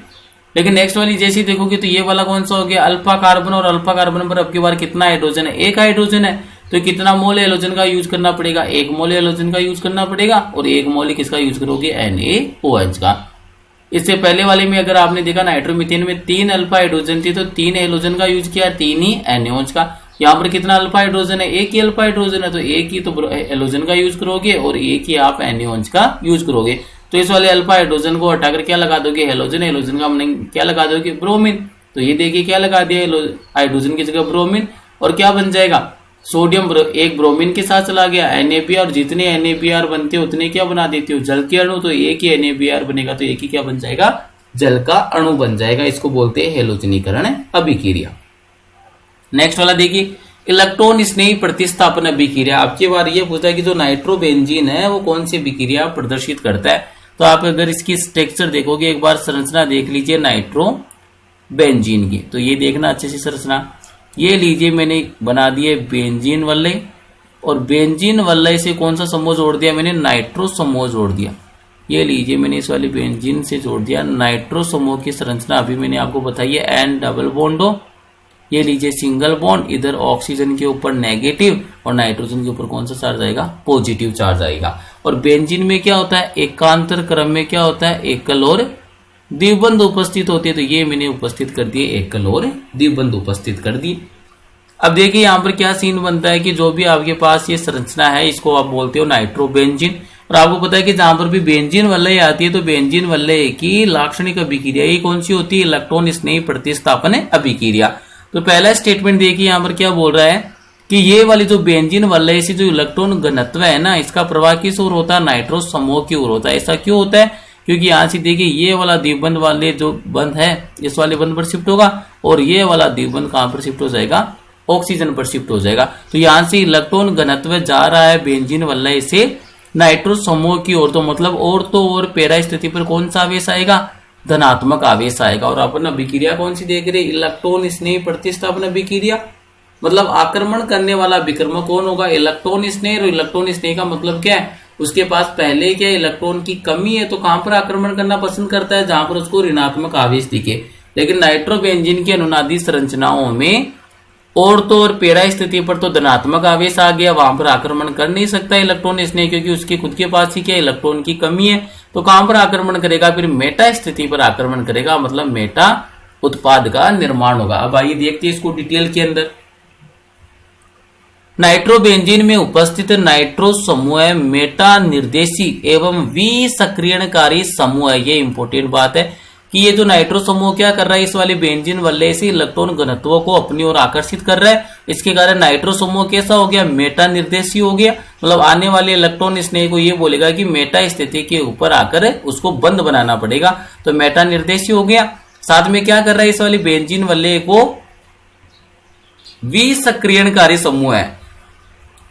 लेकिन नेक्स्ट वाली जैसे देखोगे तो ये वाला कौन सा हो गया, अल्फा कार्बन। और अल्फा कार्बन पर अब की बार कितना हाइड्रोजन है, 1 हाइड्रोजन है। तो कितना मोल हेलोजन का यूज करना पड़ेगा, 1 मोल हेलोजन का यूज करना पड़ेगा। और 1 मोल किसका यूज करोगे, NaOH का। इससे पहले वाले में अगर आपने देखा नाइट्रोमीथेन में 3 अल्फा हाइड्रोजन थी, तो 3 हेलोजन का यूज किया, 3 ही NaOH का। यहाँ पर कितना अल्फा हाइड्रोजन है, 1 ही अल्फा हाइड्रोजन है, तो 1 ही तो हेलोजन का यूज करोगे, और 1 ही आप NaOH का यूज करोगे। तो इस वाले अल्फा हाइड्रोजन को हटाकर क्या लगा दोगे, हेलोजन। हेलोजन का हमने क्या लगा दोगे, ब्रोमीन। तो ये देखिए क्या लगा दिया, हाइड्रोजन की जगह ब्रोमीन। और क्या बन जाएगा, सोडियम एक ब्रोमीन के साथ चला गया, NaBr। और जितने NaBr बनते हो उतने क्या बना देते हो, जल के अणु। तो एक ही NaBr बनेगा, तो एक ही क्या बन जाएगा, जल का अणु बन जाएगा। इसको बोलते हैं हेलोजनीकरण अभिक्रिया। नेक्स्ट वाला देखिए, इलेक्ट्रॉन स्नेही प्रतिस्थापन अभिक्रिया। आपकी बार ये पूछता है कि जो नाइट्रोबेंजीन है वो कौन सी अभिक्रिया प्रदर्शित करता है। तो आप अगर इसकी स्ट्रक्चर देखोगे, एक बार संरचना देख लीजिए नाइट्रोबेंजीन की। तो ये देखना अच्छे से संरचना, ये लीजिए मैंने बना दिए बेंजीन वलय, और बेंजीन वलय से कौन सा समूह जोड़ दिया मैंने, नाइट्रो समूह जोड़ दिया। ये लीजिए मैंने इस वाली बेंजीन से जोड़ दिया नाइट्रो समूह की संरचना, अभी मैंने आपको बताई है एन डबल बॉन्ड हो। ये लीजिए सिंगल बॉन्ड, इधर ऑक्सीजन के ऊपर नेगेटिव और नाइट्रोजन के ऊपर कौन सा चार्ज आएगा, पॉजिटिव चार्ज आएगा। और बेंजीन में क्या होता है, एकांतर क्रम में क्या होता है, एकल और द्विबंध उपस्थित होती है। तो ये मैंने उपस्थित कर दिए, एकल और द्विबंध उपस्थित कर दिए। अब देखिए यहाँ पर क्या सीन बनता है कि जो भी आपके पास ये संरचना है इसको आप बोलते हो नाइट्रोबेंजीन। और आपको पता है कि जहां पर भी बेंजीन वलय आती है तो बेंजीन वलय की लाक्षणिक अभिक्रिया ये कौन सी होती है, इलेक्ट्रॉन स्नेही प्रतिस्थापन अभिक्रिया। तो पहला स्टेटमेंट देखिए यहाँ पर क्या बोल रहा है कि ये वाली जो बेंजीन वलय से जो इलेक्ट्रॉन घनत्व है ना, इसका प्रवाह किस ओर होता है, नाइट्रो समूह की ओर होता है। ऐसा क्यों होता है, क्योंकि यहाँ से देखिए ये वाला द्विबंध वाले जो बंध है इस वाले बंध पर शिफ्ट होगा, और ये वाला द्विबंध कहां पर शिफ्ट हो जाएगा, ऑक्सीजन पर शिफ्ट हो जाएगा। तो यहां से इलेक्ट्रॉन घनत्व जा रहा है बेंजीन वलय से नाइट्रो समूह की ओर, तो मतलब और तो और पैरा स्थिति पर कौन सा आवेश आएगा, धनात्मक आवेश आएगा। और अपन अभिक्रिया कौन सी देख रहे, इलेक्ट्रॉन स्नेही प्रतिस्थापन अभिक्रिया। मतलब आक्रमण करने वाला विकर्मक कौन होगा, इलेक्ट्रॉन स्नेह। और इलेक्ट्रॉन स्नेह का मतलब क्या है, उसके पास पहले क्या इलेक्ट्रॉन की कमी है, तो कहां पर आक्रमण करना पसंद करता है, जहां पर उसको ऋणात्मक आवेश दिखे। लेकिन नाइट्रोबेंजीन की अनुनादी संरचनाओं में और तो और पैरा स्थिति पर तो धनात्मक आवेश आ गया, वहां पर आक्रमण कर नहीं सकता इलेक्ट्रॉन स्नेह, क्योंकि उसके खुद के पास ही क्या इलेक्ट्रॉन की कमी है। तो कहां पर आक्रमण करेगा, फिर मेटा स्थिति पर आक्रमण करेगा, मतलब मेटा उत्पाद का निर्माण होगा। अब आइए देखते हैं इसको डिटेल के अंदर। नाइट्रोबेंजीन में उपस्थित नाइट्रो समूह मेटा निर्देशी एवं विसक्रियणकारी समूह है। ये इंपॉर्टेंट बात है कि ये जो नाइट्रो समूह क्या कर रहा है, इस वाले बेंजीन वलय से इलेक्ट्रॉन घनत्व को अपनी ओर आकर्षित कर रहा है। इसके कारण नाइट्रो समूह कैसा हो गया, मेटा निर्देशी हो गया। मतलब आने वाले इलेक्ट्रॉन स्नेह को ये बोलेगा कि मेटा स्थिति के ऊपर आकर उसको बंद बनाना पड़ेगा, तो मेटा निर्देशी हो गया। साथ में क्या कर रहा है, इस वाले बेंजीन वलय को विसक्रियणकारी समूह है।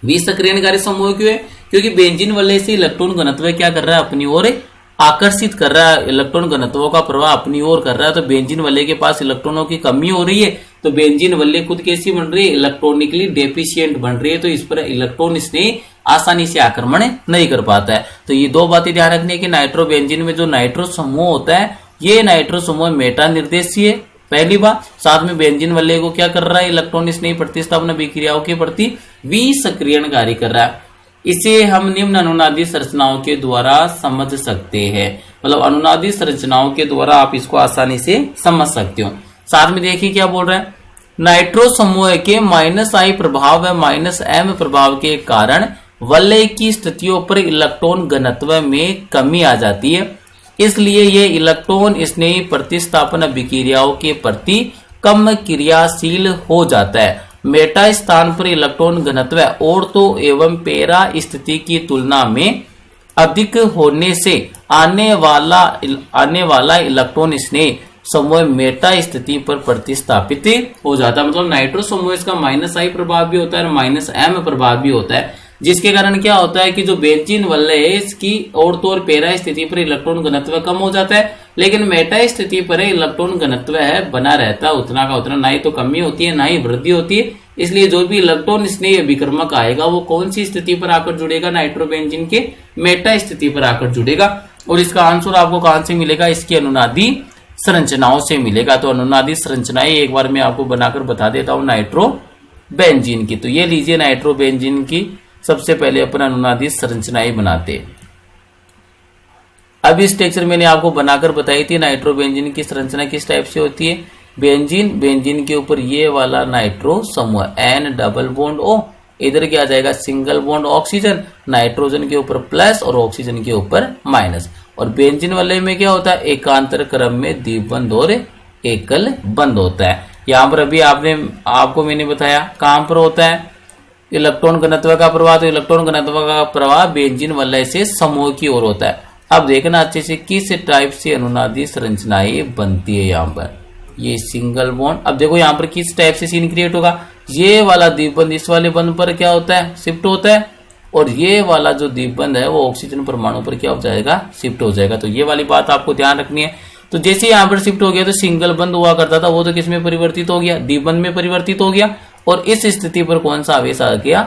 विसक्रियणकारी समूह क्यों है, क्योंकि बेंजीन वलय से इलेक्ट्रॉन घनत्व क्या कर रहा है, अपनी ओर आकर्षित कर रहा है, इलेक्ट्रॉन घनत्वों का प्रवाह अपनी ओर कर रहा है। तो बेंजीन वलय के पास इलेक्ट्रॉनों की कमी हो रही है, तो बेंजीन वलय खुद कैसी बन रही है, इलेक्ट्रॉनिकली डेफिशिएंट बन रही है। तो इस पर इलेक्ट्रॉन स्नेह आसानी से आक्रमण नहीं कर पाता है। तो ये दो बातें ध्यान रखनी है कि नाइट्रोबेंजीन में जो नाइट्रो समूह होता है, ये नाइट्रो समूह मेटा निर्देशीय है, पहली बात। साथ में बेंजीन वलय को क्या कर रहा है, इलेक्ट्रॉन स्नेह प्रतिस्थापन अभिक्रियाओं के प्रति विसक्रियणकारी कर रहा है। इसे हम निम्न अनुनादी संरचनाओं के द्वारा समझ सकते हैं। मतलब अनुनादी संरचनाओं के द्वारा आप इसको आसानी से समझ सकते हो। साथ में देखिए क्या बोल रहा है, नाइट्रो समूह के -I प्रभाव व -M प्रभाव के कारण वलय की स्थितियों पर इलेक्ट्रॉन घनत्व में कमी आ जाती है। इसलिए ये इलेक्ट्रॉन स्नेही प्रतिस्थापन अभिक्रियाओं के प्रति कम क्रियाशील हो जाता है। मेटा स्थान पर इलेक्ट्रॉन घनत्व ऑर्थो एवं पैरा स्थिति की तुलना में अधिक होने से आने वाला इलेक्ट्रॉन स्नेह समूह मेटा स्थिति पर प्रतिस्थापित हो जाता है। मतलब नाइट्रो समूह इसका -I प्रभाव भी होता है और -M प्रभाव भी होता है, जिसके कारण क्या होता है कि जो बेंजीन वलय है इसकी ऑर्थो और पैरा स्थिति पर इलेक्ट्रॉन घनत्व कम हो जाता है, लेकिन मेटा स्थिति पर इलेक्ट्रॉन घनत्व है बना रहता है उतना का उतना, ना ही तो कमी होती है ना ही वृद्धि होती है। इसलिए जो भी इलेक्ट्रॉन स्नेह अभिकर्मक आएगा वो कौन सी स्थिति पर आकर जुड़ेगा, नाइट्रोबेंजीन के मेटा स्थिति पर आकर जुड़ेगा। और इसका आंसर आपको कहां से मिलेगा, इसकी अनुनादी संरचनाओं से मिलेगा। तो अनुनादी संरचनाएं एक बार मैं आपको बनाकर बता देता हूं नाइट्रोबेंजीन की। तो ये लीजिए नाइट्रोबेंजीन की सबसे पहले अपन अनुनादी संरचनाएं बनाते हैं। अब इस स्ट्रक्चर मैंने आपको बनाकर बताई थी नाइट्रोबेंजीन की संरचना किस टाइप से होती है। बेंजीन के ऊपर ये वाला नाइट्रो समूह N डबल बॉन्ड O, इधर क्या आ जाएगा सिंगल बॉन्ड ऑक्सीजन, नाइट्रोजन के ऊपर प्लस और ऑक्सीजन के ऊपर माइनस। और बेंजीन वलय में क्या होता है, एकांतर क्रम में द्विबंध और एकल बंध होता है। यहाँ पर अभी आपको मैंने बताया कहां पर होता है इलेक्ट्रॉन घनत्व का प्रवाह, तो इलेक्ट्रॉन घनत्व का प्रवाह बेंजीन वलय से समूह की ओर होता है। अब देखना अच्छे से किस टाइप से अनुनादी संरचनाएं बनती है। यहाँ पर ये सिंगल बॉन्ड, अब देखो यहाँ पर किस टाइप से सीन क्रिएट होगा, ये वाला द्विबंध इस वाले बंध पर क्या होता है, शिफ्ट होता है, और ये वाला जो द्विबंध है वो ऑक्सीजन परमाणु पर क्या हो जाएगा, शिफ्ट हो जाएगा। तो ये वाली बात आपको ध्यान रखनी है। तो जैसे यहाँ पर शिफ्ट हो गया तो सिंगल बंध हुआ करता था वो तो किस में परिवर्तित हो गया, द्विबंध में परिवर्तित हो गया, और इस स्थिति पर कौन सा आवेश आ गया,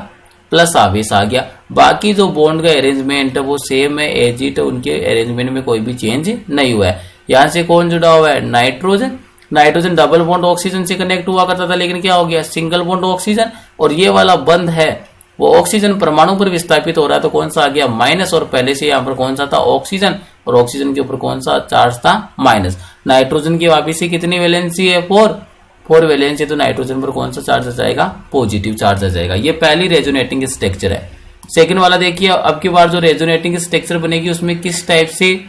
प्लस आवेश आ गया। बाकी जो बॉन्ड का अरेंजमेंट है वो सेम है, एज इट है, उनके अरेंजमेंट में कोई भी चेंज नहीं हुआ है। यहाँ से कौन जुड़ा हुआ है, nitrogen. Nitrogen double bond oxygen से कनेक्ट हुआ करता था, लेकिन क्या हो गया, सिंगल बॉन्ड ऑक्सीजन, और ये वाला बंध है वो ऑक्सीजन परमाणु पर विस्थापित हो रहा है, तो कौन सा आ गया, माइनस, और पहले से यहाँ पर कौन सा था, ऑक्सीजन, और ऑक्सीजन के ऊपर कौन सा चार्ज था, माइनस। नाइट्रोजन की वापिस से कितनी वैलेंसी है, 4 वैलेंसी, तो नाइट्रोजन पर कौन सा चार्ज आ जाएगा, पॉजिटिव चार्ज आ जाएगा। ये पहली रेजोनेटिंग स्ट्रक्चर है। सेकंड वाला देखिए, अब की बार जो रेजोनेटिंग स्ट्रक्चर बनेगी उसमें किस टाइप से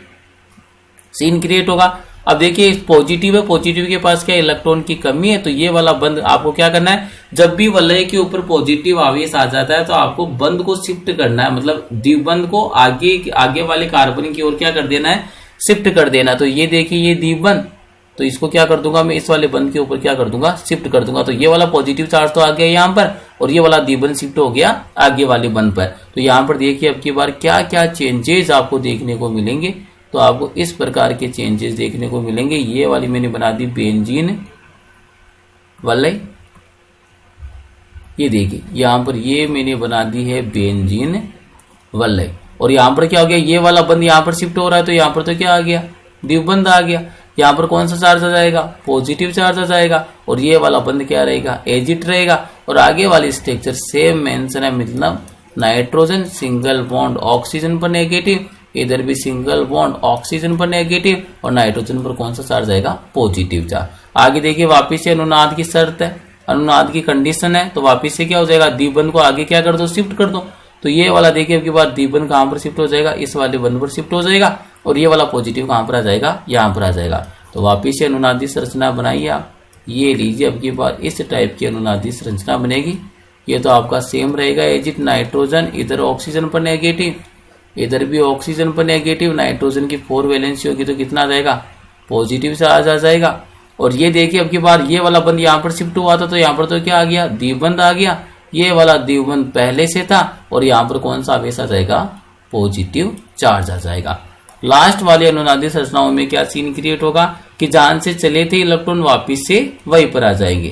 सीन क्रिएट होगा। अब देखिए पॉजिटिव है, पॉजिटिव के पास क्या इलेक्ट्रॉन की कमी है, तो ये वाला बंध आपको क्या करना है, जब भी वलय के ऊपर पॉजिटिव आवेश आ जाता है तो आपको बंध को शिफ्ट करना है, मतलब द्विबंध को आगे वाले कार्बन की ओर क्या कर देना है, शिफ्ट कर देना। तो ये देखिए ये द्विबंध, तो इसको क्या कर दूंगा मैं, इस वाले बंध के ऊपर क्या कर दूंगा, शिफ्ट कर दूंगा। तो ये वाला पॉजिटिव चार्ज तो आ गया यहाँ पर, और ये वाला द्विबंध शिफ्ट हो गया आगे वाले बंध पर। तो यहाँ पर देखिए अब की बार क्या क्या चेंजेस आपको देखने को मिलेंगे, तो आपको इस प्रकार के चेंजेस देखने को मिलेंगे। ये वाली मैंने बना दी बेंजीन वलय, ये देखिए यहाँ पर ये मैंने बना दी है बेंजीन वलय, और यहाँ पर क्या हो गया, ये वाला बंध यहाँ पर शिफ्ट हो रहा है, तो यहाँ पर तो क्या आ गया, द्विबंध आ गया। यहाँ पर कौन सा चार्ज आ जाएगा, पॉजिटिव चार्ज आ जाएगा, और ये वाला बंध क्या रहेगा, एजिट रहेगा। और आगे वाली स्ट्रक्चर सेम मेंशन है, मतलब नाइट्रोजन सिंगल बॉन्ड ऑक्सीजन पर नेगेटिव, इधर भी सिंगल बॉन्ड ऑक्सीजन पर नेगेटिव, और नाइट्रोजन पर कौन सा चार्ज आएगा, पॉजिटिव चार्ज। आगे देखिए वापिस से अनुनाद की शर्त है, अनुनाद की कंडीशन है, तो वापिस से क्या हो जाएगा, द्विबंध को आगे क्या कर दो, शिफ्ट कर दो। तो ये वाला देखिए अब की बार द्विबंध कहां पर शिफ्ट हो जाएगा, इस वाले बंध पर शिफ्ट हो जाएगा, और ये वाला पॉजिटिव कहां पर आ जाएगा, यहाँ पर आ जाएगा। तो वापिस से अनुनादी संरचना बनाइए आप, ये लीजिए अब की बार इस टाइप की अनुनादी संरचना बनेगी। ये तो आपका सेम रहेगा, एजिट नाइट्रोजन, इधर ऑक्सीजन पर नेगेटिव, इधर भी ऑक्सीजन पर नेगेटिव, नाइट्रोजन की 4 वैलेंसी होगी तो कितना आ जाएगा, पॉजिटिव चार्ज आ जाएगा। और ये देखिए अब की बार ये वाला बंध यहाँ पर शिफ्ट हुआ था, तो यहाँ पर तो क्या आ गया, द्विबंध आ गया, ये वाला द्विबंध पहले से था, और यहाँ पर कौन सा आवेश आ जाएगा, पॉजिटिव चार्ज आ जाएगा। लास्ट वाली अनुनादी संरचनाओं में क्या सीन क्रिएट होगा कि जहां से चले थे इलेक्ट्रॉन वापिस से वहीं पर आ जाएंगे।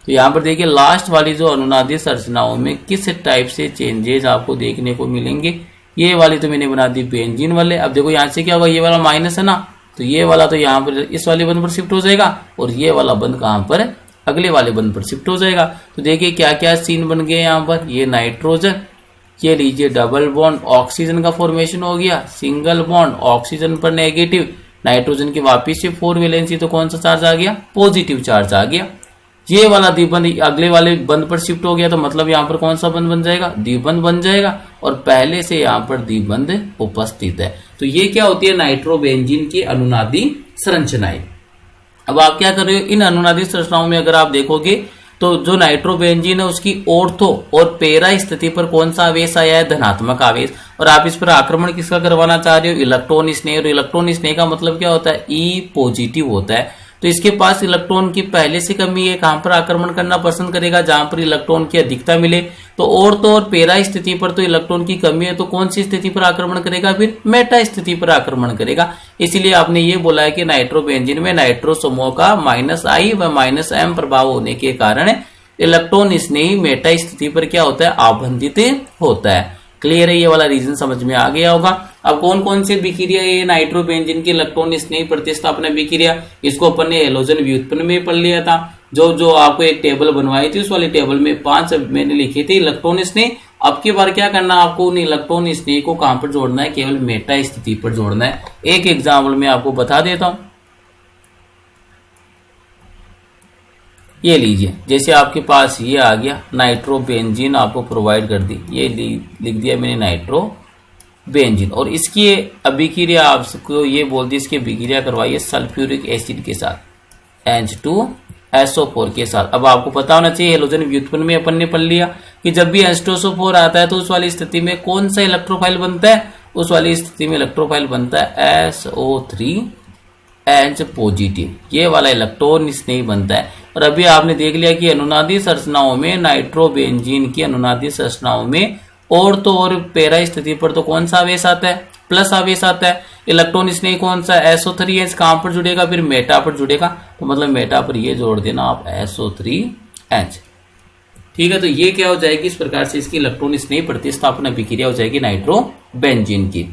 तो यहाँ पर देखिए लास्ट वाली जो अनुनादी संरचनाओं में किस टाइप से चेंजेस आपको देखने को मिलेंगे। ये वाली तो मैंने बना दी बेंजीन वाले। अब देखो यहाँ से क्या होगा, ये वाला माइनस है ना, तो ये वाला तो यहाँ पर इस वाले बंध पर शिफ्ट हो जाएगा, और ये वाला बंध कहाँ पर, अगले वाले बंध पर शिफ्ट हो जाएगा। तो देखिए क्या क्या सीन बन गए यहाँ पर, ये नाइट्रोजन, ये लीजिए डबल बॉन्ड ऑक्सीजन का फॉर्मेशन हो गया, सिंगल बॉन्ड ऑक्सीजन पर नेगेटिव, नाइट्रोजन की वापिस से 4 वैलेंसी, तो कौन सा चार्ज आ गया, पॉजिटिव चार्ज आ गया। ये वाला द्विबंध अगले वाले बंध पर शिफ्ट हो गया, तो मतलब यहाँ पर कौन सा बंध बन जाएगा, द्विबंध बन जाएगा, और पहले से यहाँ पर द्विबंध उपस्थित है। तो ये क्या होती है, नाइट्रोबेंजीन की अनुनादी संरचनाएं। अब आप क्या कर रहे हो, इन अनुनादी संरचनाओं में अगर आप देखोगे तो जो नाइट्रोबेंजीन है उसकी ऑर्थो और पैरा स्थिति पर कौन सा आवेश आया है, धनात्मक आवेश, और आप इस पर आक्रमण किसका करवाना चाह रहे हो, इलेक्ट्रॉन स्नेह। और इलेक्ट्रॉन स्नेह का मतलब क्या होता है, ई पॉजिटिव होता है। तो इसके पास इलेक्ट्रॉन की पहले से कमी है, कहां पर आक्रमण करना पसंद करेगा, जहां पर इलेक्ट्रॉन की अधिकता मिले। तो ऑर्थो और पैरा स्थिति पर तो इलेक्ट्रॉन की कमी है, तो कौन सी स्थिति पर आक्रमण करेगा, फिर मेटा स्थिति पर आक्रमण करेगा। इसीलिए आपने ये बोला है कि नाइट्रोबेंजीन में नाइट्रो समूह का -I व -M प्रभाव होने के कारण इलेक्ट्रॉन स्नेही मेटा स्थिति पर क्या होता है, आबंधित होता है। क्लियर है, ये वाला रीजन समझ में आ गया होगा। अब कौन कौन से विक्रिया ये नाइट्रोबेंजीन की इलेक्ट्रॉन स्नेही प्रतिस्थापन विक्रिया, इसको अपन ने हेलोजन व्युत्पन्न में पढ़ लिया था। जो आपको एक टेबल बनवाई थी, उस वाली टेबल में 5 मैंने लिखे थे इलेक्ट्रॉन स्नेह। अब की बार क्या करना, आपको उन इलेक्ट्रॉन स्नेह को कहां पर जोड़ना है, केवल मेटा स्थिति पर जोड़ना है। एक एग्जाम्पल में आपको बता देता हूं, ये लीजिए, जैसे आपके पास ये आ गया नाइट्रोबेंजीन आपको प्रोवाइड कर दी, ये लिख दिया मैंने नाइट्रोबेंजीन, और इसकी अभिक्रिया आपको ये बोल दी, इसकी अभिक्रिया करवाइए सल्फ्यूरिक एसिड के साथ H2SO4 के साथ। अब आपको पता होना चाहिए, हेलोजन व्युत्पन्न में अपन ने पढ़ लिया कि जब भी H2SO4 आता है तो उस वाली स्थिति में कौन सा इलेक्ट्रोफाइल बनता है, उस वाली स्थिति में इलेक्ट्रोफाइल बनता है SO3H पॉजिटिव, ये वाला इलेक्ट्रॉन स्नेही बनता है। और अभी आपने देख लिया कि अनुनादी संरचनाओं में नाइट्रोबेंजीन की अनुनादी संरचनाओं में और तो और पैरा स्थिति पर तो कौन सा आवेश आता है, प्लस आवेश आता है। इलेक्ट्रॉन स्नेह कौन सा SO3H कहां पर जुड़ेगा, फिर मेटा पर जुड़ेगा, तो मतलब मेटा पर ये जोड़ देना आप SO3H। ठीक है, तो ये क्या हो जाएगी, इस प्रकार से इसकी इलेक्ट्रॉन स्नेह प्रतिस्थापन अभिक्रिया हो जाएगी नाइट्रोबेंजीन की।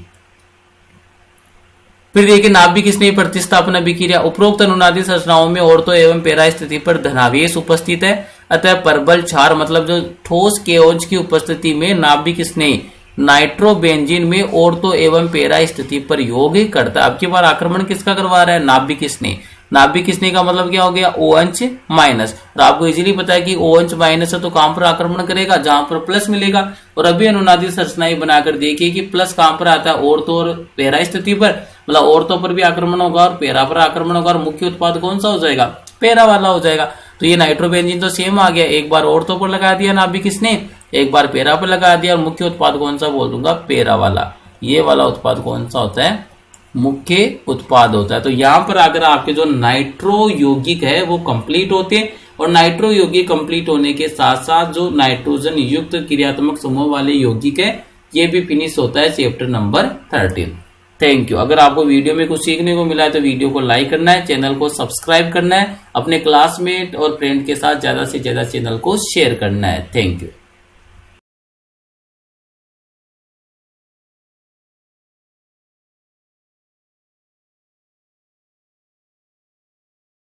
फिर देखिए नाभिक स्नेह प्रतिस्थापन अभिक्रिया, उपरोक्त अनुनादी संरचनाओं में ऑर्थो एवं पैरा स्थिति पर धनावेश उपस्थित है, अतः परबल क्षार मतलब जो ठोस केओज की उपस्थिति में नाभिक स्नेह नाइट्रोबेंजीन में ऑर्थो एवं पैरा स्थिति पर योग करता है। अब की बार आक्रमण किसका करवा रहा है, नाभिक स्नेह। नाभिक स्नेह का मतलब क्या हो गया, OH माइनस, और आपको इजीली पता है कि OH माइनस है तो कहां पर आक्रमण करेगा, जहां पर प्लस मिलेगा। और अभी अनुनादी संरचनाएं बनाकर देखिए कि प्लस कहां पर आता है, ऑर्थो और पैरा स्थिति पर, मतलब ऑर्थो पर भी आक्रमण होगा और पैरा पर आक्रमण होगा, और मुख्य उत्पाद कौन सा हो जाएगा, पैरा वाला हो जाएगा। तो ये नाइट्रोबेंजीन तो सेम आ गया, एक बार ऑर्थो पर लगा दिया नाभिक स्नेह, एक बार पैरा पर लगा दिया, और मुख्य उत्पाद कौन सा बोल दूंगा, पैरा वाला। ये वाला उत्पाद कौन सा होता है, मुख्य उत्पाद होता है। तो यहां पर अगर आपके जो नाइट्रो यौगिक है वो कंप्लीट होते हैं, और नाइट्रो यौगिक कंप्लीट होने के साथ साथ जो नाइट्रोजन युक्त क्रियात्मक समूह वाले यौगिक है ये भी फिनिश होता है चैप्टर नंबर 13। Thank you. अगर आपको वीडियो में कुछ सीखने को मिला है तो वीडियो को लाइक करना है, चैनल को सब्सक्राइब करना है, अपने क्लासमेट और फ्रेंड के साथ ज्यादा से ज्यादा चैनल को शेयर करना है। Thank you.